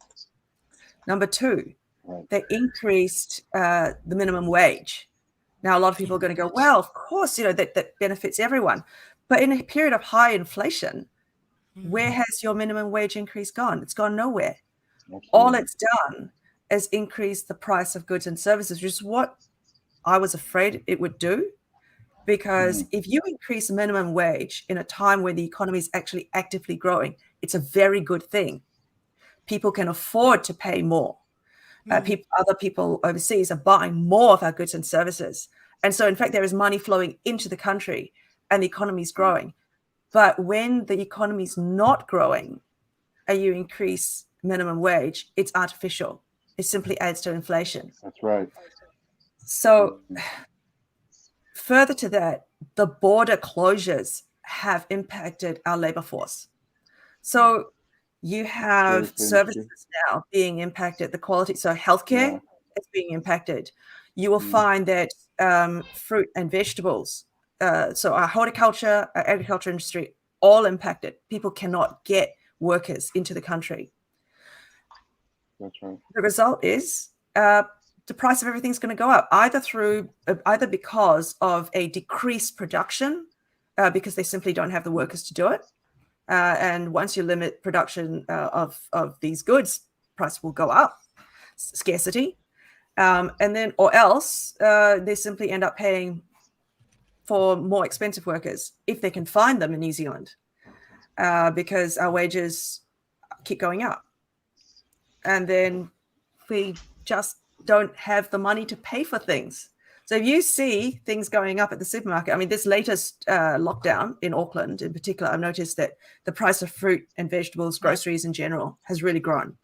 Number two, they increased the minimum wage. Now, a lot of people are going to go, well, of course, that benefits everyone. But in a period of high inflation, where has your minimum wage increase gone? It's gone nowhere. Absolutely. All it's done is increase the price of goods and services, which is what I was afraid it would do. Because if you increase minimum wage in a time where the economy is actually actively growing, it's a very good thing. People can afford to pay more. Other people overseas are buying more of our goods and services. And so, in fact, there is money flowing into the country and the economy is growing. But when the economy is not growing and you increase minimum wage, it's artificial. It simply adds to inflation. That's right. So further to that, the border closures have impacted our labor force. So you have services now being impacted, the quality. So healthcare is being impacted. You will find that fruit and vegetables, so our horticulture, our agriculture industry, all impacted. People cannot get workers into the country. That's right. The result is the price of everything's going to go up, either because of a decreased production, because they simply don't have the workers to do it. And once you limit production of these goods, price will go up, scarcity. And then, or else they simply end up paying for more expensive workers if they can find them in New Zealand, because our wages keep going up. And then we just don't have the money to pay for things. So if you see things going up at the supermarket, I mean, this latest lockdown in Auckland in particular, I've noticed that the price of fruit and vegetables, groceries in general, has really grown.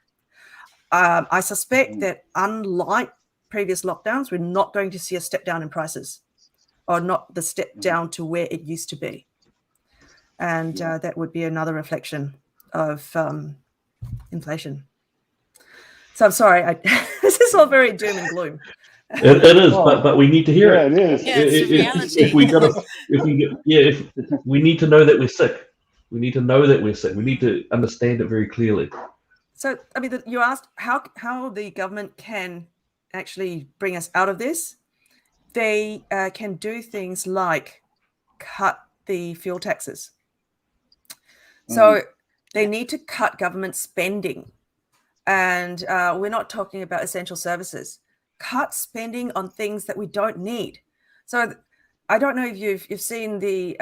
I suspect that unlike previous lockdowns, we're not going to see a step down in prices, or not the step down to where it used to be. And that would be another reflection of inflation. So I'm sorry, this is all very doom and gloom. It is, but we need to hear it. It is. Yeah, it's a reality. If we need to know that we're sick. We need to know that we're sick. We need to understand it very clearly. So, I mean, you asked how the government can actually bring us out of this. They can do things like cut the fuel taxes. So they need to cut government spending. And we're not talking about essential services. Cut spending on things that we don't need. So I don't know if you've seen the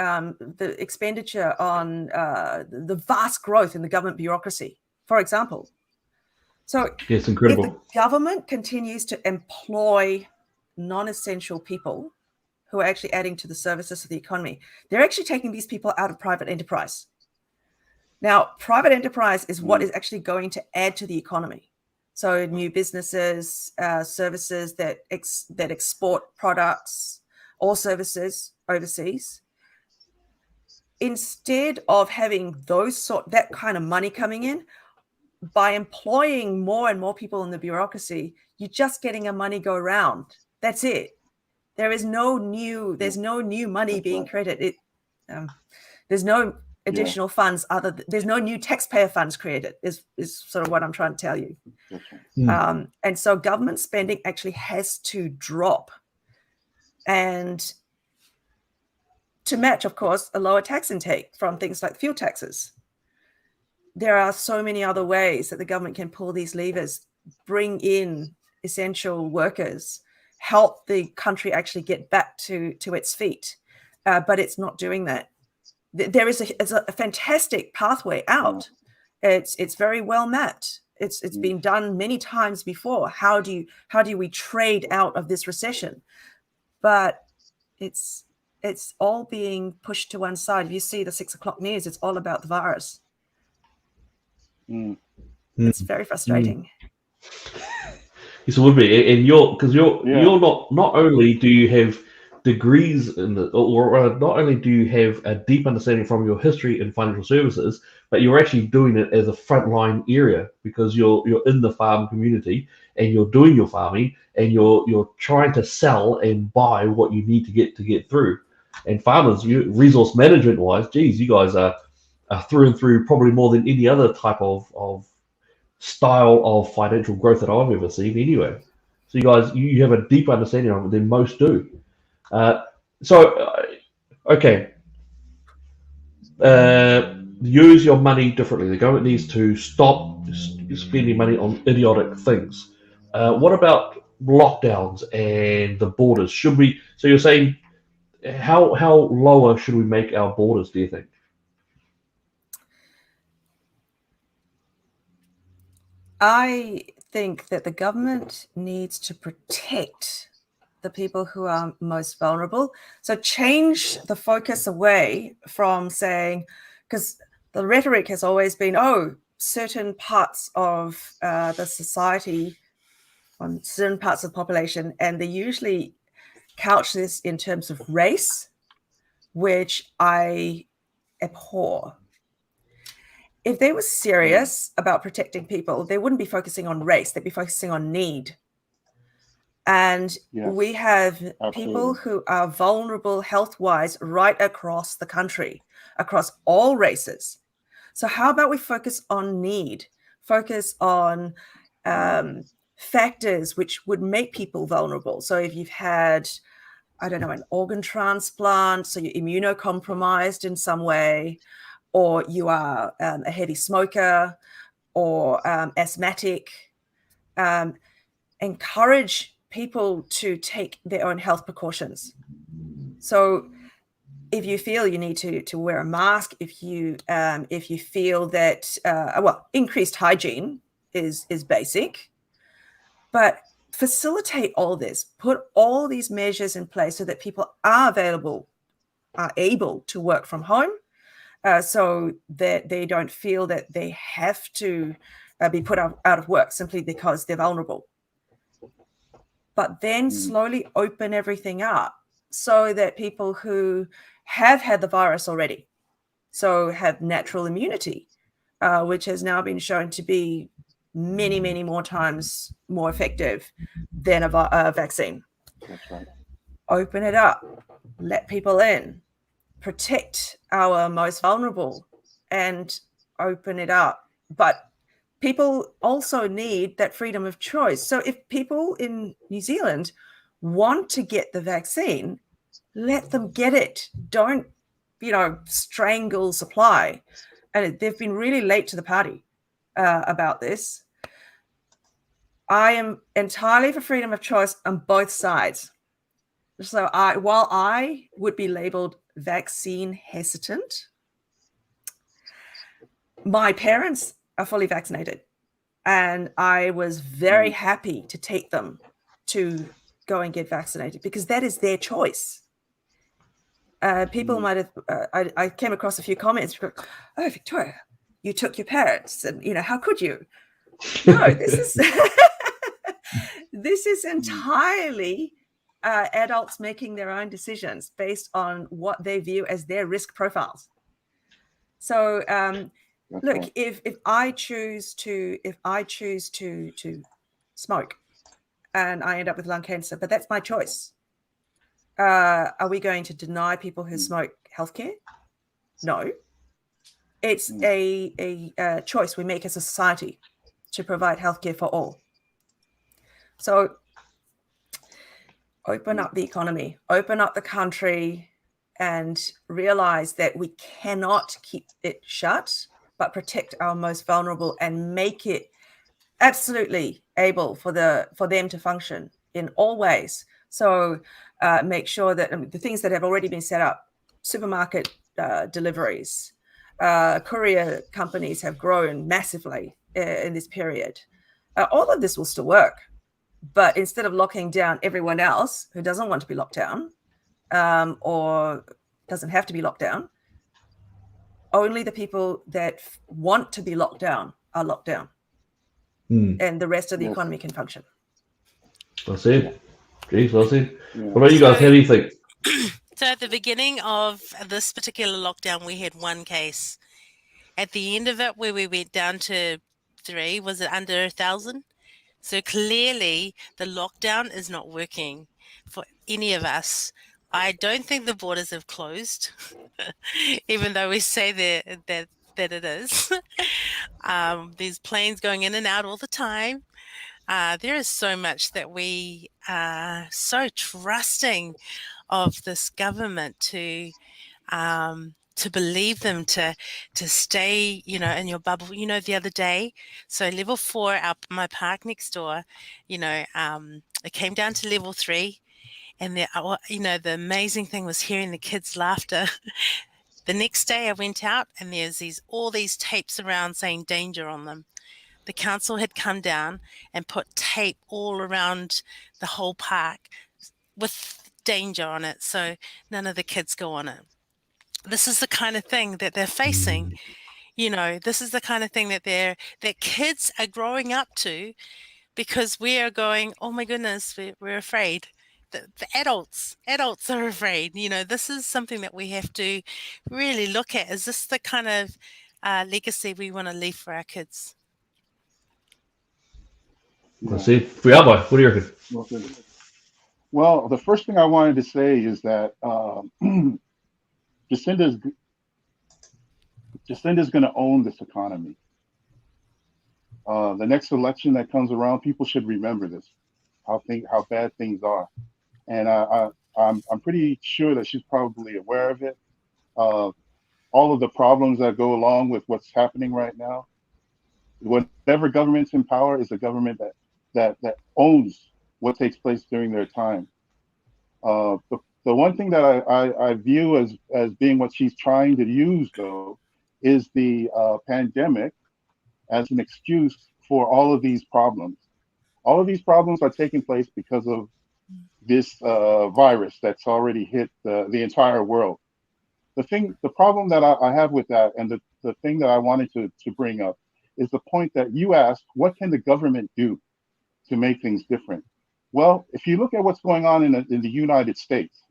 expenditure on the vast growth in the government bureaucracy, for example. So it's incredible. If the government continues to employ non-essential people who are actually adding to the services of the economy, they're actually taking these people out of private enterprise. Now, private enterprise is what is actually going to add to the economy. So new businesses, services that export products or services overseas. Instead of having that kind of money coming in, by employing more and more people in the bureaucracy, you're just getting a money go around. That's it. There's no new money being created. There's no additional funds there's no new taxpayer funds created is sort of what I'm trying to tell you. And so government spending actually has to drop, and to match, of course, a lower tax intake from things like fuel taxes. There are so many other ways that the government can pull these levers, bring in essential workers, help the country actually get back to its feet. But it's not doing that. There is a fantastic pathway out. It's very well mapped. It's been done many times before. How do we trade out of this recession? But it's all being pushed to one side. If you see the 6 o'clock news, it's all about the virus. It's very frustrating. Yes, it would be, and you're not only do you have degrees in not only do you have a deep understanding from your history in financial services, but you're actually doing it as a frontline area because you're in the farm community and you're doing your farming and you're trying to sell and buy what you need to get through. And farmers, resource management wise, geez, you guys are through and through probably more than any other type of style of financial growth that I've ever seen anyway. So you guys, you have a deep understanding of it than most do. Okay. Use your money differently. The government needs to stop spending money on idiotic things. What about lockdowns and the borders? Should we? So you're saying how lower should we make our borders? Do you think? I think that the government needs to protect the people who are most vulnerable. So change the focus away from saying, because the rhetoric has always been, certain parts of the society, on certain parts of the population, and they usually couch this in terms of race, which I abhor. If they were serious about protecting people, they wouldn't be focusing on race, they'd be focusing on need. And we have people who are vulnerable health-wise right across the country, across all races. So how about we focus on need, focus on factors which would make people vulnerable. So if you've had, an organ transplant, so you're immunocompromised in some way, or you are a heavy smoker or asthmatic, encourage people to take their own health precautions. So if you feel you need to wear a mask, if you feel that, increased hygiene is basic, but facilitate all this, put all these measures in place so that people are able to work from home, so that they don't feel that they have to be put out of work simply because they're vulnerable. But then slowly open everything up so that people who have had the virus already, so have natural immunity, which has now been shown to be many, many more times more effective than a vaccine. That's right. Open it up, let people in, protect our most vulnerable, and open it up. But people also need that freedom of choice. So if people in New Zealand want to get the vaccine, let them get it. Don't, strangle supply. And they've been really late to the party about this. I am entirely for freedom of choice on both sides. So while I would be labeled vaccine hesitant, my parents are fully vaccinated, and I was very happy to take them to go and get vaccinated because that is their choice. People might have, I came across a few comments, oh, Victoria, you took your parents, and how could you? No, this is entirely adults making their own decisions based on what they view as their risk profiles. So look, if I choose to smoke and I end up with lung cancer, but that's my choice. Are we going to deny people who smoke healthcare? No. It's a choice we make as a society to provide healthcare for all. So open up the economy, open up the country, and realize that we cannot keep it shut, but protect our most vulnerable and make it absolutely able for them to function in all ways. So make sure that the things that have already been set up, supermarket deliveries, courier companies have grown massively in this period. All of this will still work. But instead of locking down everyone else who doesn't want to be locked down or doesn't have to be locked down, only the people that want to be locked down are locked down. And the rest of the economy can function. That's it. Geez, that's it. What about you guys? How do you think? So at the beginning of this particular lockdown, we had one case. At the end of it, where we went down to 3, was it under 1,000? So clearly the lockdown is not working for any of us. I don't think the borders have closed, even though we say that it is. There's planes going in and out all the time. There is so much that we are so trusting of this government to believe them, to stay, in your bubble. The other day, so level 4 my park next door, it came down to level 3, and the amazing thing was hearing the kids' laughter. The next day I went out and there's all these tapes around saying danger on them. The council had come down and put tape all around the whole park with danger on it, so none of the kids go on it. This is the kind of thing that they're facing. This is the kind of thing that kids are growing up to, because we are going, oh my goodness, we're afraid. The adults are afraid. This is something that we have to really look at. Is this the kind of legacy we want to leave for our kids? Let's see. Fiaba, what do you reckon? Well, the first thing I wanted to say is that Jacinda's going to own this economy. The next election that comes around, people should remember this, how bad things are, and I'm pretty sure that she's probably aware of it. All of the problems that go along with what's happening right now. Whatever government's in power is a government that owns what takes place during their time. The one thing that I view as being what she's trying to use, though, is the pandemic as an excuse for all of these problems. All of these problems are taking place because of this virus that's already hit the entire world. The problem that I have with that, and the thing that I wanted to bring up, is the point that you asked, what can the government do to make things different? Well, if you look at what's going on in the United States,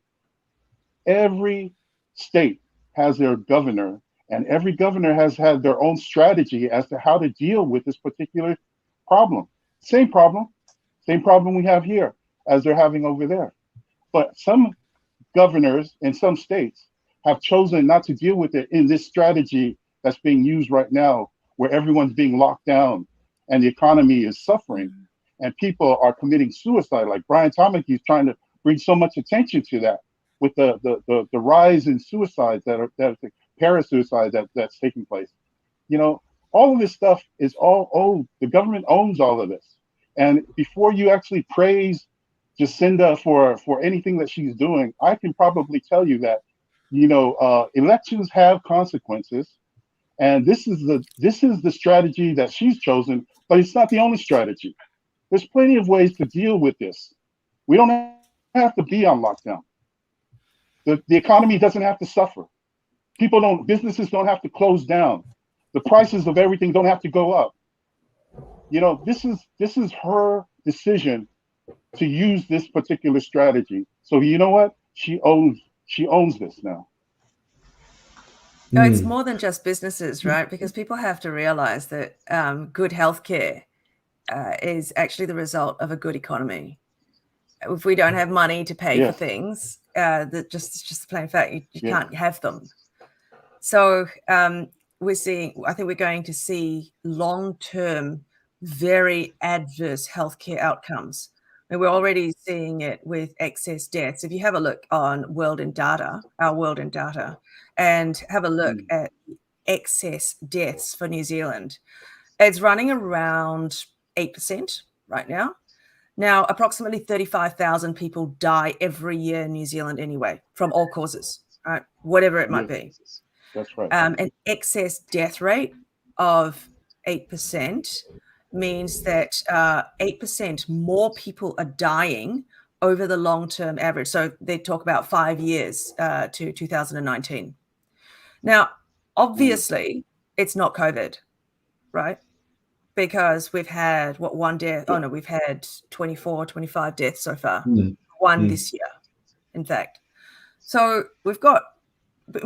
every state has their governor, and every governor has had their own strategy as to how to deal with this particular problem. Same problem we have here as they're having over there. But some governors in some states have chosen not to deal with it in this strategy that's being used right now, where everyone's being locked down and the economy is suffering and people are committing suicide. Like Brian Tamaki is trying to bring so much attention to that with the rise in suicides that's parasuicide that's taking place. All of this stuff is all owned. The government owns all of this. And before you actually praise Jacinda for anything that she's doing, I can probably tell you that, elections have consequences. And this is the strategy that she's chosen, but it's not the only strategy. There's plenty of ways to deal with this. We don't have to be on lockdown. The economy doesn't have to suffer. Businesses don't have to close down. The prices of everything don't have to go up. This is her decision to use this particular strategy. So you know what? She owns this now. No, it's more than just businesses, right? Because people have to realize that good healthcare is actually the result of a good economy. If we don't have money to pay for things, it's just the plain fact, you can't have them. So I think we're going to see long-term, very adverse healthcare outcomes. And we're already seeing it with excess deaths. If you have a look on our World in Data, and have a look at excess deaths for New Zealand, it's running around 8% right now. Now, approximately 35,000 people die every year in New Zealand anyway, from all causes, right? Whatever it might be. That's right. An excess death rate of 8% means that 8% more people are dying over the long-term average. So they talk about 5 years to 2019. Now, obviously, it's not COVID, right? Because we've had one death? Oh no, we've had 24, 25 deaths so far. One this year, in fact. So we've got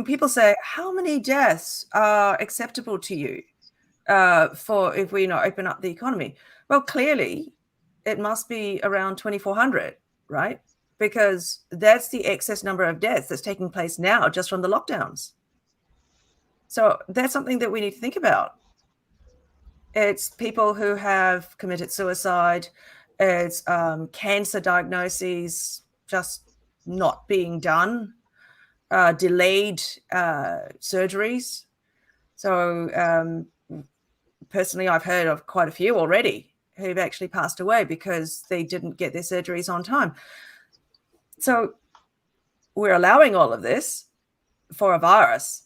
people say, how many deaths are acceptable to you for if we open up the economy? Well, clearly it must be around 2,400, right? Because that's the excess number of deaths that's taking place now just from the lockdowns. So that's something that we need to think about. It's people who have committed suicide. It's cancer diagnoses just not being done. Delayed surgeries. So personally, I've heard of quite a few already who've actually passed away because they didn't get their surgeries on time. So we're allowing all of this for a virus.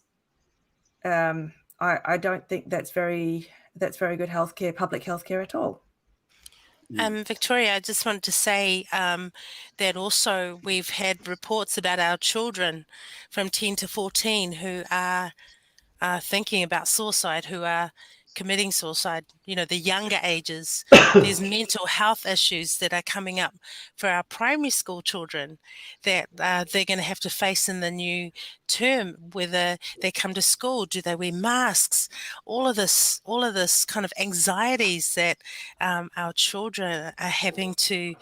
I don't think that's very good healthcare, public healthcare at all. Victoria, I just wanted to say that also we've had reports about our children from 10 to 14 who are thinking about suicide, who are committing suicide, the younger ages. There's mental health issues that are coming up for our primary school children that they're going to have to face in the new term, whether they come to school, do they wear masks, all of this kind of anxieties that our children are having to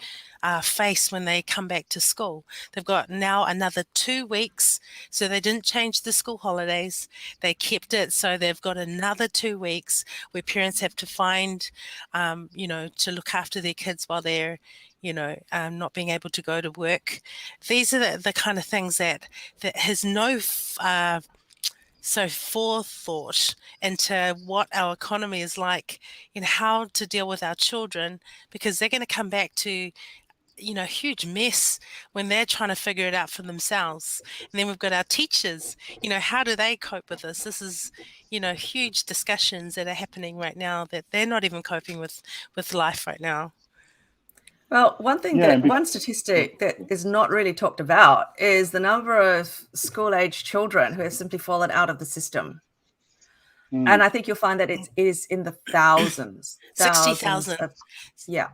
face when they come back to school. They've got now another 2 weeks, so they didn't change the school holidays. They kept it, so they've got another 2 weeks where parents have to find, to look after their kids while they're, not being able to go to work. These are the kind of things that has no forethought into what our economy is like, how to deal with our children, because they're going to come back to huge mess when they're trying to figure it out for themselves. And then we've got our teachers, how do they cope with this? This is, huge discussions that are happening right now that they're not even coping with life right now. Well, one statistic that is not really talked about is the number of school-age children who have simply fallen out of the system. And I think you'll find that it is in the thousands. 60,000. Yeah.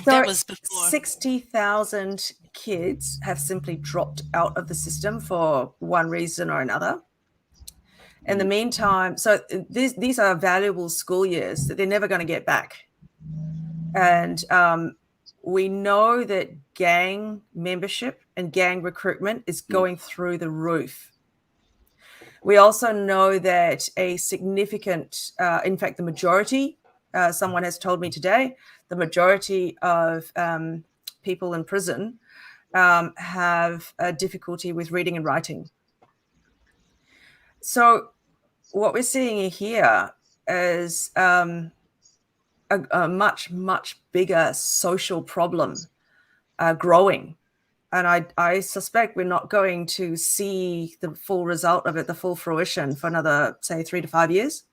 That was before. 60,000 kids have simply dropped out of the system for one reason or another. In the meantime, so these are valuable school years that they're never going to get back. And we know that gang membership and gang recruitment is going through the roof. We also know that a significant, in fact, the majority, someone has told me today, the majority of people in prison have a difficulty with reading and writing. So what we're seeing here is a much, much bigger social problem growing. And I suspect we're not going to see the full result of it, the full fruition, for another, say, 3 to 5 years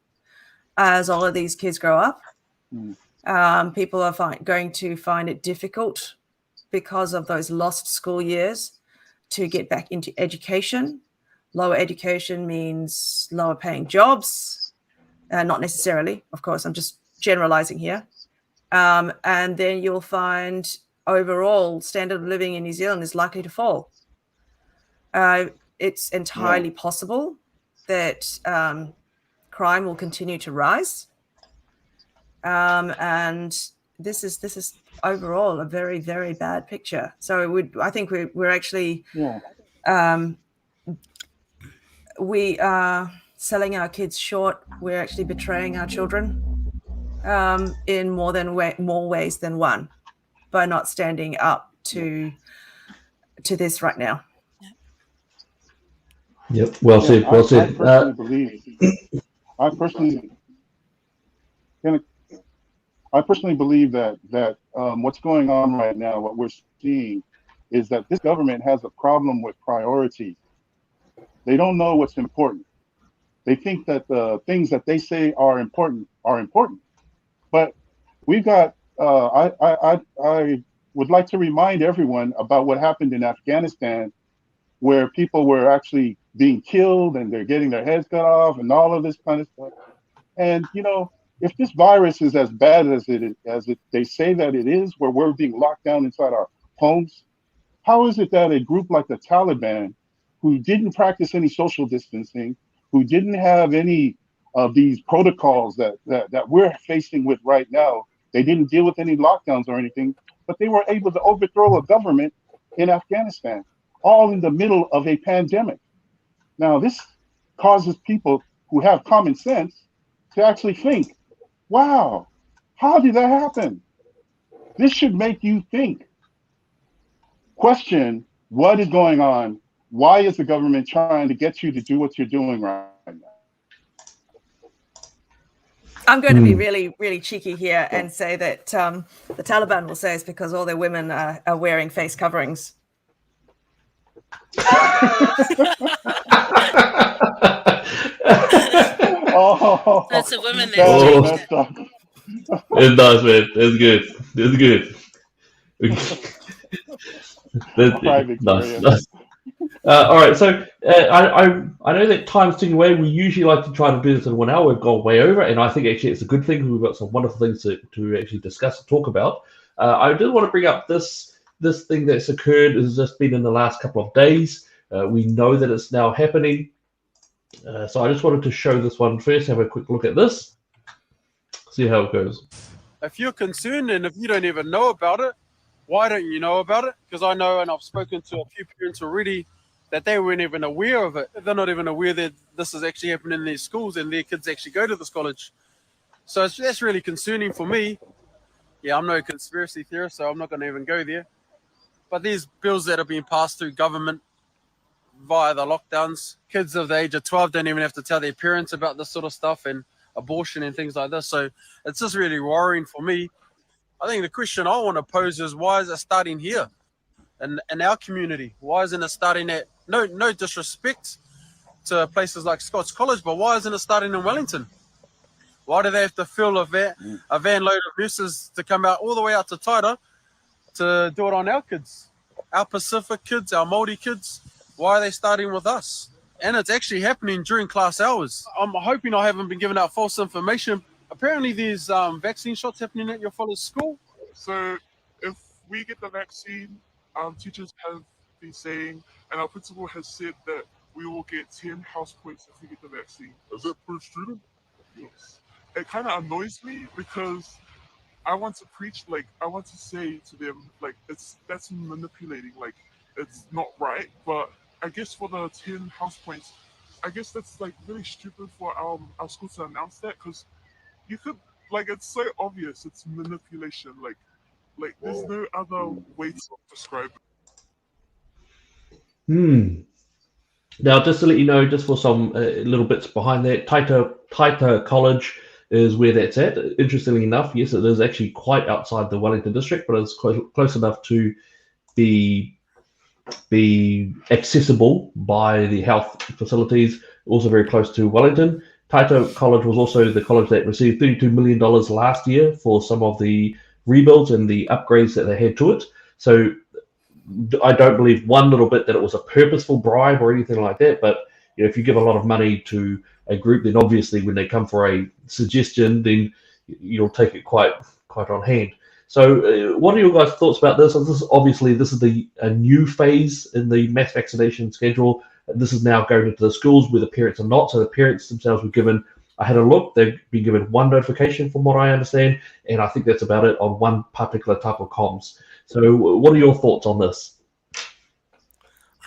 as all of these kids grow up. People are going to find it difficult because of those lost school years to get back into education. Lower education means lower paying jobs. Not necessarily, of course, I'm just generalizing here. And then you'll find overall standard of living in New Zealand is likely to fall. It's entirely possible that crime will continue to rise. And this is overall a very, very bad picture. So I think we're actually we are selling our kids short. We're actually betraying our children in more ways than one by not standing up to this right now. Yep. Well said. Well said. I personally believe that what's going on right now, what we're seeing, is that this government has a problem with priorities. They don't know what's important. They think that the things that they say are important, but we've got. I would like to remind everyone about what happened in Afghanistan, where people were actually being killed and they're getting their heads cut off and all of this kind of stuff. And if this virus is as bad as they say that it is, where we're being locked down inside our homes, how is it that a group like the Taliban, who didn't practice any social distancing, who didn't have any of these protocols that we're facing with right now, they didn't deal with any lockdowns or anything, but they were able to overthrow a government in Afghanistan, all in the middle of a pandemic. Now, this causes people who have common sense to actually think, wow, how did that happen? This should make you think. Question, what is going on? Why is the government trying to get you to do what you're doing right now? I'm going to be really, really cheeky here and say that the Taliban will say it's because all their women are wearing face coverings. Oh, that's a women that It does, man. It's good. It's good. Nice. All right, so I know that time's ticking away. We usually like to try to do this in 1 hour. We've gone way over, and I think actually it's a good thing. We've got some wonderful things to actually discuss and talk about. I did want to bring up this thing that's occurred. Has just been in the last couple of days. We know that it's now happening. So I just wanted to show this one first. Have a quick look at this. See how it goes. If you're concerned and if you don't even know about it, why don't you know about it? Because I know, and I've spoken to a few parents already, that they weren't even aware of it. They're not even aware that this is actually happening in their schools and their kids actually go to this college. So that's really concerning for me. Yeah, I'm no conspiracy theorist, so I'm not going to even go there. But these bills that are being passed through government via the lockdowns, kids of the age of 12 don't even have to tell their parents about this sort of stuff and abortion and things like this. So it's just really worrying for me. I think the question I want to pose is, why is it starting here in our community? Why isn't it starting at, no disrespect to places like Scots College, but why isn't it starting in Wellington? Why do they have to fill a van load of nurses to come out all the way out to Taira to do it on our kids, our Pacific kids, our Māori kids? Why are they starting with us? And it's actually happening during class hours. I'm hoping I haven't been giving out false information. Apparently there's vaccine shots happening at your fellow's school. So if we get the vaccine, teachers have been saying, and our principal has said that we will get 10 house points if we get the vaccine. Is that per student? Yes. It kind of annoys me because I want to preach, I want to say to them, that's manipulating, it's not right. But I guess for the 10 house points, I guess that's really stupid for our school to announce that, because you could, it's so obvious, it's manipulation. There's no other way to describe it. Now, just to let you know, just for some little bits behind that, Taita College is where that's at. Interestingly enough, yes, it is actually quite outside the Wellington district, but it's close enough to be accessible by the health facilities, also very close to Wellington. Taita College was also the college that received $32 million last year for some of the rebuilds and the upgrades that they had to it. So I don't believe one little bit that it was a purposeful bribe or anything like that. But if you give a lot of money to a group, then obviously when they come for a suggestion, then you'll take it quite on hand. So what are your guys' thoughts about this? So this is a new phase in the mass vaccination schedule. This is now going into the schools where the parents are not. So the parents themselves were given, I had a look, they've been given one notification from what I understand, and I think that's about it on one particular type of comms. So what are your thoughts on this?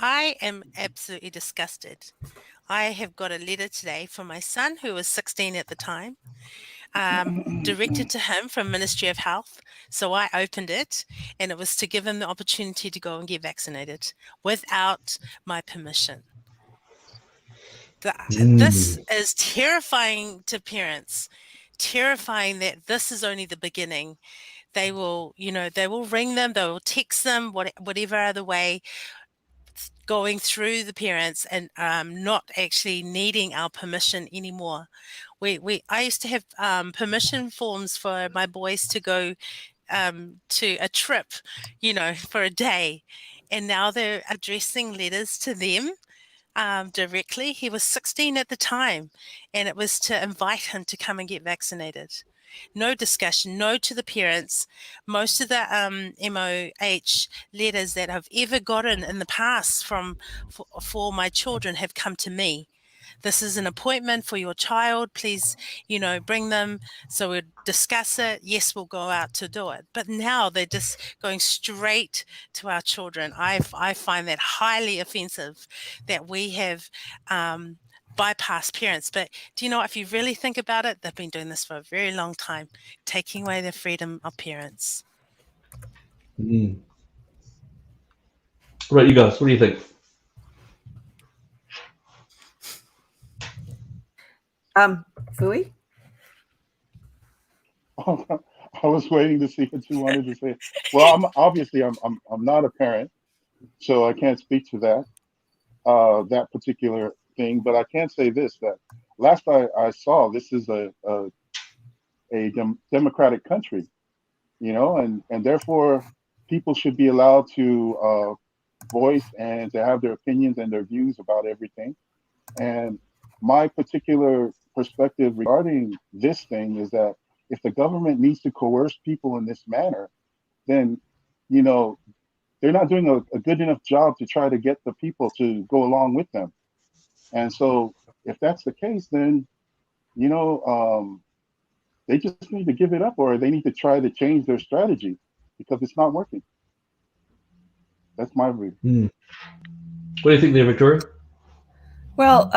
I am absolutely disgusted. I have got a letter today from my son, who was 16 at the time, directed to him from Ministry of Health. So I opened it, and it was to give him the opportunity to go and get vaccinated without my permission. This is terrifying to parents, terrifying that this is only the beginning. They will, they will ring them, they will text them, whatever other way, going through the parents and not actually needing our permission anymore. I used to have permission forms for my boys to go to a trip, for a day, and now they're addressing letters to them directly. He was 16 at the time, and it was to invite him to come and get vaccinated. No discussion, no to the parents. Most of the MOH letters that I've ever gotten in the past for my children have come to me. This is an appointment for your child. Please, bring them. So we'll discuss it. Yes, we'll go out to do it. But now they're just going straight to our children. I find that highly offensive that we have bypassed parents. But do you know, if you really think about it, they've been doing this for a very long time, taking away the freedom of parents. Right, you guys, what do you think? Fui? I was waiting to see what you wanted to say. Well, I'm not a parent, so I can't speak to that particular thing. But I can say this: that last I saw, this is a democratic country, and therefore people should be allowed to voice and to have their opinions and their views about everything. And my particular perspective regarding this thing is that if the government needs to coerce people in this manner, then, they're not doing a good enough job to try to get the people to go along with them. And so if that's the case, then, they just need to give it up, or they need to try to change their strategy because it's not working. That's my view. What do you think there, Victoria? Well,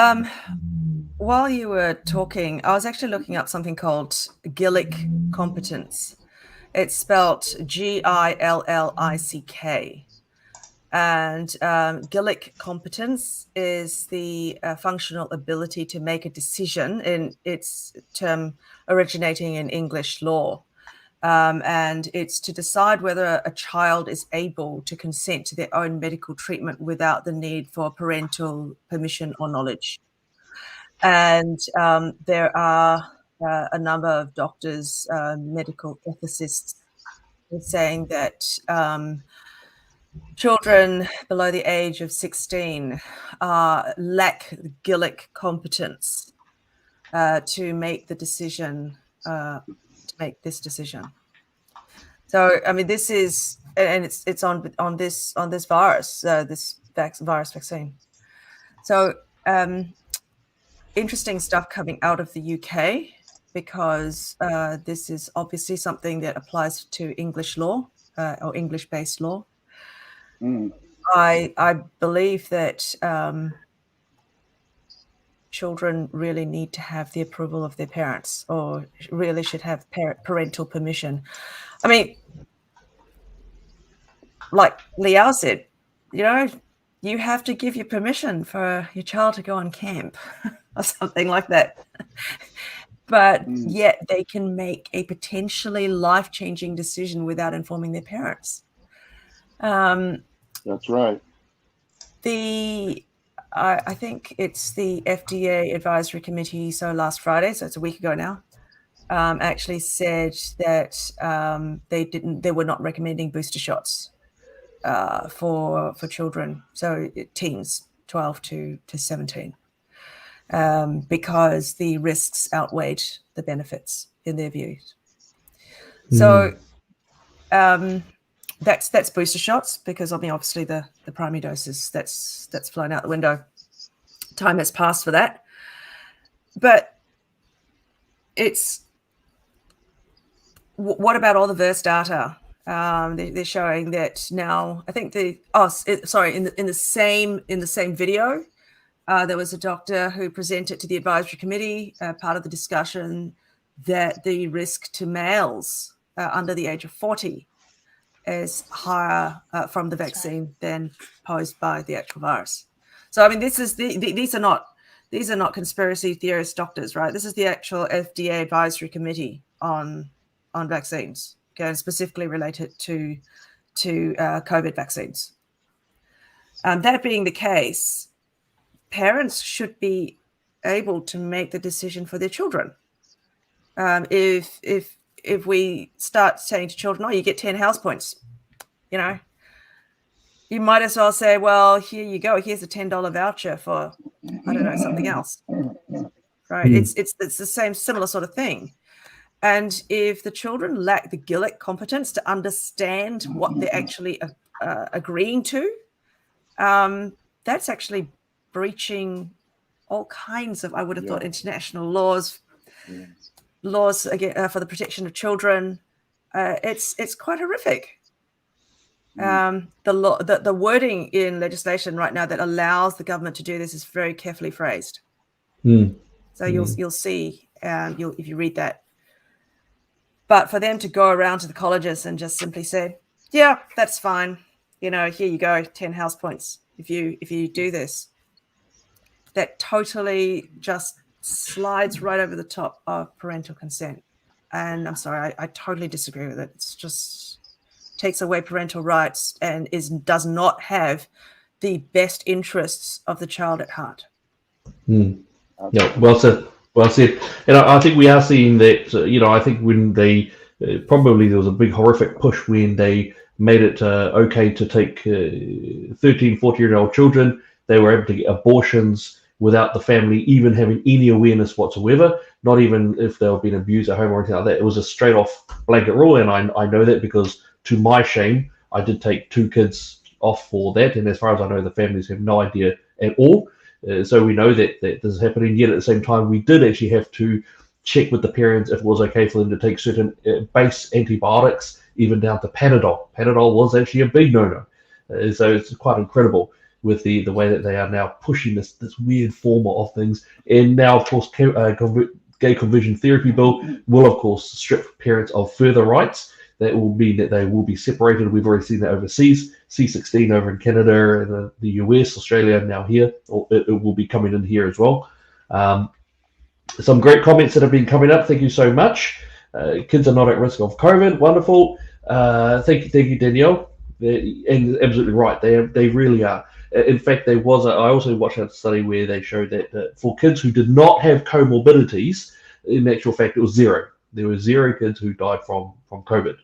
while you were talking, I was actually looking up something called Gillick competence. It's spelled Gillick. And Gillick competence is the functional ability to make a decision, in its term originating in English law. And it's to decide whether a child is able to consent to their own medical treatment without the need for parental permission or knowledge. And there are a number of doctors, medical ethicists, saying that children below the age of 16 lack Gillick competence to make the decision, this decision. So, I mean, this is, and it's on this virus, this virus vaccine. So, interesting stuff coming out of the UK, because this is obviously something that applies to English law or English-based law. I believe that children really need to have the approval of their parents, or really should have parental permission. I mean, like Liao said, you have to give your permission for your child to go on camp or something like that. But yet they can make a potentially life-changing decision without informing their parents. That's right. I think it's the FDA Advisory Committee, so last Friday, so it's a week ago now, actually said that they were not recommending booster shots for children, so teens 12 to 17, because the risks outweighed the benefits in their views. So that's booster shots, because I mean, obviously the primary doses, that's flown out the window. Time has passed for that. But what about all the VERS data They're showing that now. I think in the same video, there was a doctor who presented to the advisory committee, part of the discussion, that the risk to males under the age of 40 is higher from the vaccine than posed by the actual virus. So, I mean, these are not conspiracy theorist doctors, right? This is the actual FDA advisory committee on vaccines, okay, and specifically related to COVID vaccines. That being the case, parents should be able to make the decision for their children. If we start saying to children, "Oh, you get 10 house points," you might as well say, "Well, here you go. Here's a $10 voucher for, I don't know, something else." Right? It's the same similar sort of thing. And if the children lack the Gillick competence to understand what they're actually agreeing to, that's actually breaching all kinds of, I would have thought, international laws again, for the protection of children. It's quite horrific. The wording in legislation right now that allows the government to do this is very carefully phrased. So you'll see if you read that. But for them to go around to the colleges and just simply say, "Yeah, that's fine. Here you go, 10 house points if you do this," that totally just slides right over the top of parental consent. And I'm sorry, I totally disagree with it. It's just takes away parental rights and does not have the best interests of the child at heart. Yeah, well said. Well said. And I think we are seeing that, I think when they, probably there was a big horrific push when they made it okay to take 13, 14-year-old children. They were able to get abortions without the family even having any awareness whatsoever, not even if they were being abused at home or anything like that. It was a straight off blanket rule. And I know that because, to my shame, I did take 2 kids off for that. And as far as I know, the families have no idea at all. So we know that this is happening. Yet at the same time, we did actually have to check with the parents if it was okay for them to take certain base antibiotics, even down to Panadol. Panadol was actually a big no-no. So it's quite incredible with the way that they are now pushing this weird form of things. And now, of course, gay conversion therapy bill will, of course, strip parents of further rights. That will mean that they will be separated. We've already seen that overseas. C16 over in Canada and the US, Australia, now here. It will be coming in here as well. Some great comments that have been coming up. Thank you so much. Kids are not at risk of COVID. Wonderful. Thank you, Danielle. And absolutely right. They really are. In fact, I also watched a study where they showed that for kids who did not have comorbidities, in actual fact, it was 0. There were 0 kids who died from COVID.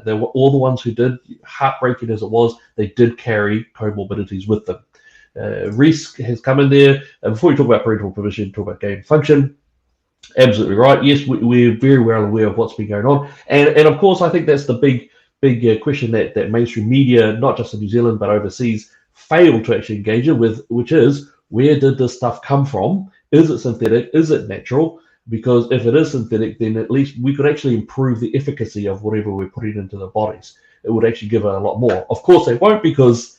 There were all the ones who did, heartbreaking as it was, they did carry comorbidities with them. Reese has come in there. Before we talk about parental permission, talk about gain function. Absolutely right. Yes, we're very well aware of what's been going on. And of course, I think that's the big question that mainstream media, not just in New Zealand, but overseas, fail to actually engage in with, which is, where did this stuff come from? Is it synthetic? Is it natural? Because if it is synthetic, then at least we could actually improve the efficacy of whatever we're putting into the bodies. It would actually give it a lot more. Of course, they won't, because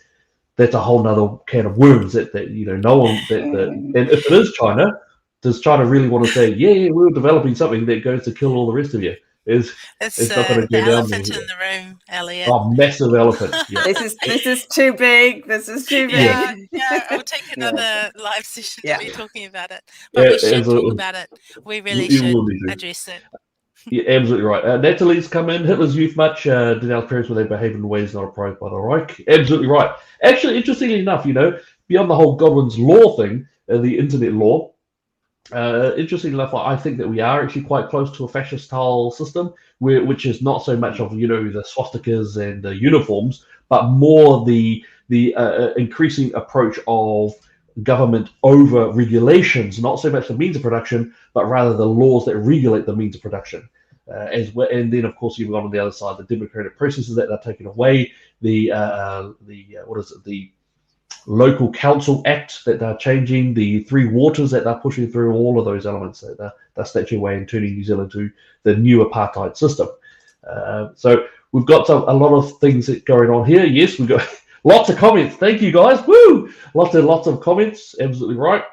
that's a whole nother can of worms that no one. And if it is China, does China really want to say, yeah, we're developing something that goes to kill all the rest of you? It's not going to go the down elephant there. in the room, Elliot. Oh, massive elephant. Yeah. This is too big. This is too big. Yeah, we'll take another live session to be talking about it. But Yeah, we should absolutely. talk about it. We really You should will need to. address it. Yeah, absolutely right. Natalie's come in. Hitler's youth much. Denounced parents when they behave in ways not approved by the Reich. Absolutely right. Actually, interestingly enough, beyond the whole Godwin's law thing, the internet law, interestingly enough, I think that we are actually quite close to a fascist-style system, which is not so much of the swastikas and the uniforms, but more the increasing approach of government over regulations, not so much the means of production, but rather the laws that regulate the means of production. As well, and then of course you've got on the other side the democratic processes that are taken away, the Local Council Act that they're changing, the 3 waters that they're pushing through, all of those elements that they're snatching away and turning New Zealand to the new apartheid system. So we've got a lot of things going on here. Yes, we've got lots of comments. Thank you, guys. Woo! Lots of comments. Absolutely right.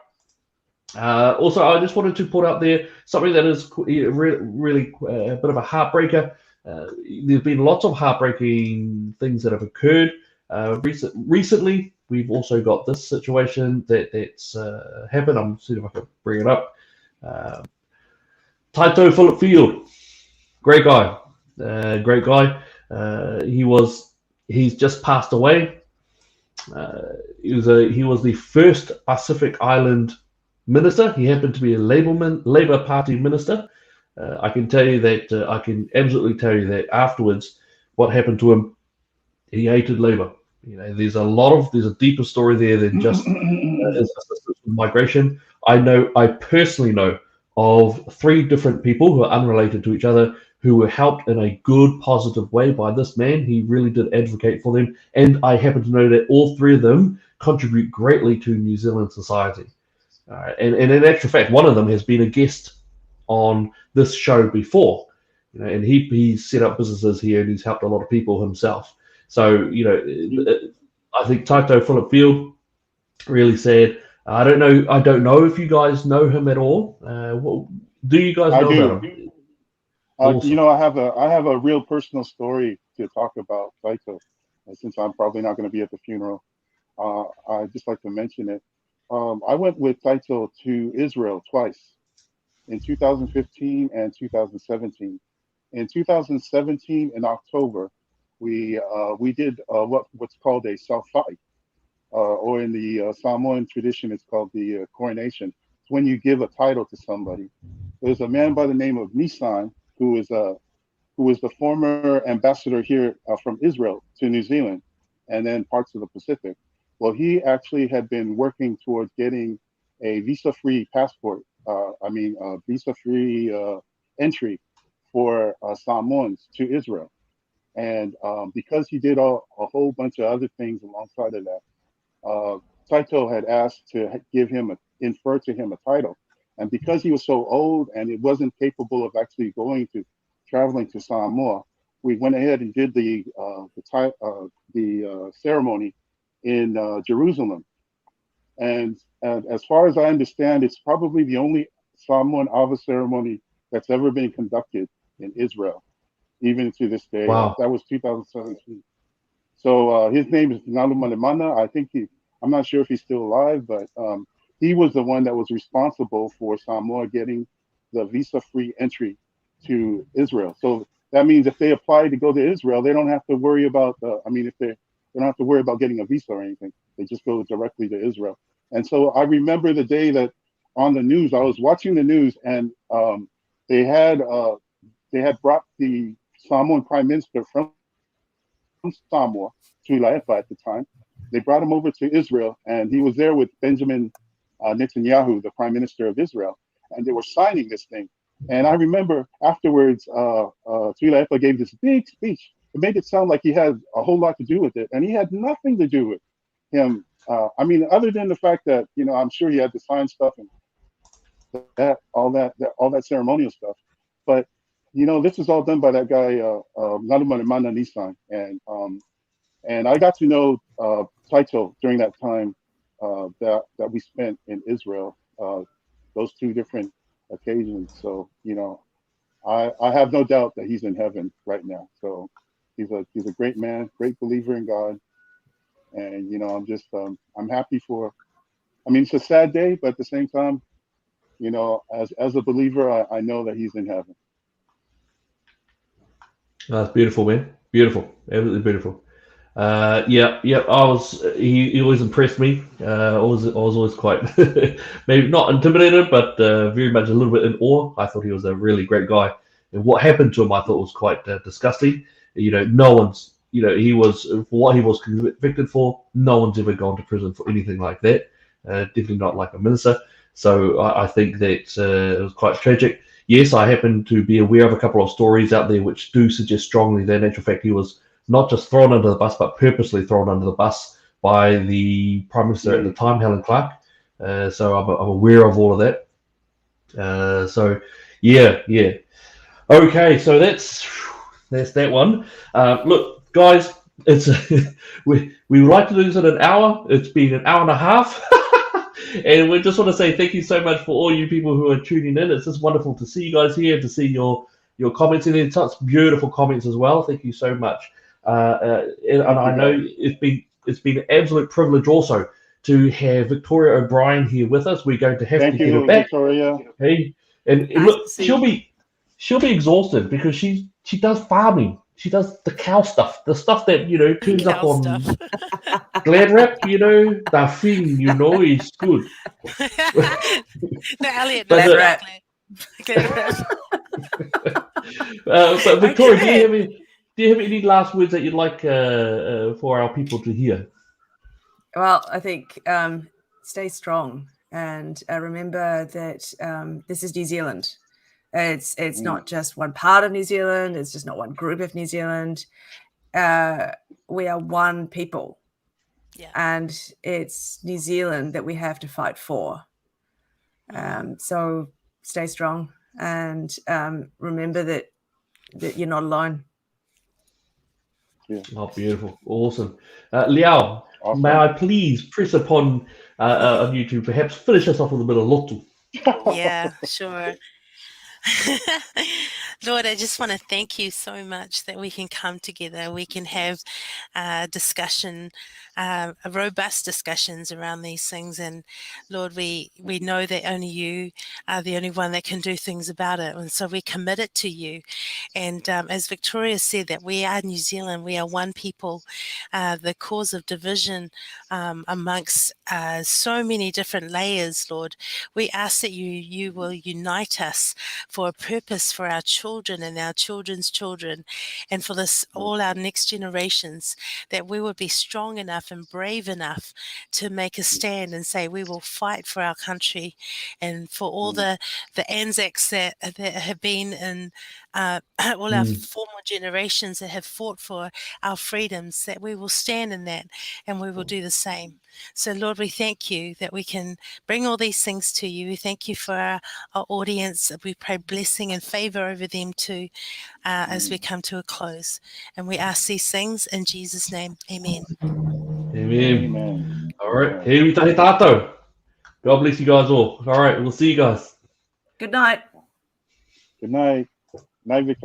Also, I just wanted to put out there something that is really a bit of a heartbreaker. There's been lots of heartbreaking things that have occurred recently. We've also got this situation that's happened. I'm seeing if I can bring it up. Taito Philip Field, great guy. He's just passed away. He was the first Pacific Island minister. He happened to be a Labour Party minister. I can tell you that I can absolutely tell you that afterwards, what happened to him, he hated Labour. There's a deeper story there than just his assistance with migration. I personally know of 3 different people who are unrelated to each other who were helped in a good, positive way by this man. He really did advocate for them, and I happen to know that all 3 of them contribute greatly to New Zealand society. And in actual fact, one of them has been a guest on this show before, and he set up businesses here and he's helped a lot of people himself. So, I think Taito Philip Field, really sad. I don't know if you guys know him at all. Do you guys know about him? Awesome. I have a real personal story to talk about Taito, since I'm probably not going to be at the funeral. I'd just like to mention it. I went with Taito to Israel twice, in 2015 and 2017. In 2017, in October, we did what's called a salfai, or in the Samoan tradition, it's called the coronation. It's when you give a title to somebody. There's a man by the name of Nissan who was the former ambassador here from Israel to New Zealand, and then parts of the Pacific. Well, he actually had been working towards getting a visa-free passport. Visa-free entry for Samoans to Israel. And because he did a whole bunch of other things alongside of that, Taito had asked to infer to him a title. And because he was so old and it wasn't capable of actually traveling to Samoa, we went ahead and did the ceremony in Jerusalem. And as far as I understand, it's probably the only Samoan Ava ceremony that's ever been conducted in Israel, even to this day. Wow. That was 2017. So his name is Nalumalemana. I'm not sure if he's still alive, but he was the one that was responsible for Samoa getting the visa-free entry to Israel. So that means if they apply to go to Israel, they don't have to worry about they don't have to worry about getting a visa or anything. They just go directly to Israel. And so I remember the day that on the news, I was watching the news, and they had brought the Samoan Prime Minister from Samoa, Tuilaipa at the time. They brought him over to Israel, and he was there with Benjamin Netanyahu, the Prime Minister of Israel, and they were signing this thing. And I remember afterwards, Tuilaipa gave this big speech. It made it sound like he had a whole lot to do with it, and he had nothing to do with him. Other than the fact that I'm sure he had to sign stuff and all that ceremonial stuff. But this was all done by that guy Nalumalemana Nissan, and I got to know Taito during that time that we spent in Israel, those 2 different occasions. So I have no doubt that he's in heaven right now. So he's a great man, great believer in God, and I'm just I'm happy for. It's a sad day, but at the same time, as a believer, I know that he's in heaven. That's beautiful, man. Beautiful, absolutely beautiful. He always impressed me. I was always quite maybe not intimidated, but very much a little bit in awe. I thought he was a really great guy, and what happened to him I thought was quite disgusting. No one's he was, for what he was convicted for, no one's ever gone to prison for anything like that. Definitely not like a minister. So I think that it was quite tragic. Yes, I happen to be aware of a couple of stories out there which do suggest strongly that in actual fact he was not just thrown under the bus, but purposely thrown under the bus by the Prime Minister at the time, Helen Clark. So I'm aware of all of that. Okay, so There's that one. Look, guys, it's we would like to do this in an hour. It's been an hour and a half. And we just want to say thank you so much for all you people who are tuning in. It's just wonderful to see you guys here, to see your comments in there. Such beautiful comments as well. Thank you so much. And I know it's been an absolute privilege also to have Victoria O'Brien here with us. We're going to have to get her back. Victoria. Hey, and Nice look, to see she'll be exhausted because she does farming. She does the cow stuff, the stuff that turns up on Glad Wrap. The thing is good. No, Elliot, Glad Wrap. But Victoria, do you have any last words that you'd like for our people to hear? Well, I think stay strong and remember that this is New Zealand. It's not just one part of New Zealand. It's just not one group of New Zealand. We are one people, and it's New Zealand that we have to fight for. So stay strong and remember that you're not alone. Yeah. Oh, beautiful. Awesome. Liao, Awesome. may I please press upon you to perhaps finish us off with a bit of lotu? Yeah, sure. Lord, I just want to thank you so much that we can come together. We can have discussion, robust discussions around these things. And Lord, we know that only you are the only one that can do things about it. And so we commit it to you. And as Victoria said, that we are New Zealand, we are one people. The cause of division amongst so many different layers, Lord, we ask that you will unite us for a purpose for our children and our children's children, and for this all our next generations, that we would be strong enough and brave enough to make a stand and say we will fight for our country, and for all the Anzacs that have been in all our former generations that have fought for our freedoms, that we will stand in that and we will do the same. So Lord, we thank you that we can bring all these things to you. We thank you for our audience. We pray blessing and favor over them too as we come to a close. And we ask these things in Jesus' name. Amen. Amen. All right. Here we tahi tātou. God bless you guys all. All right. We'll see you guys. Good night. Good night. Night, Victoria.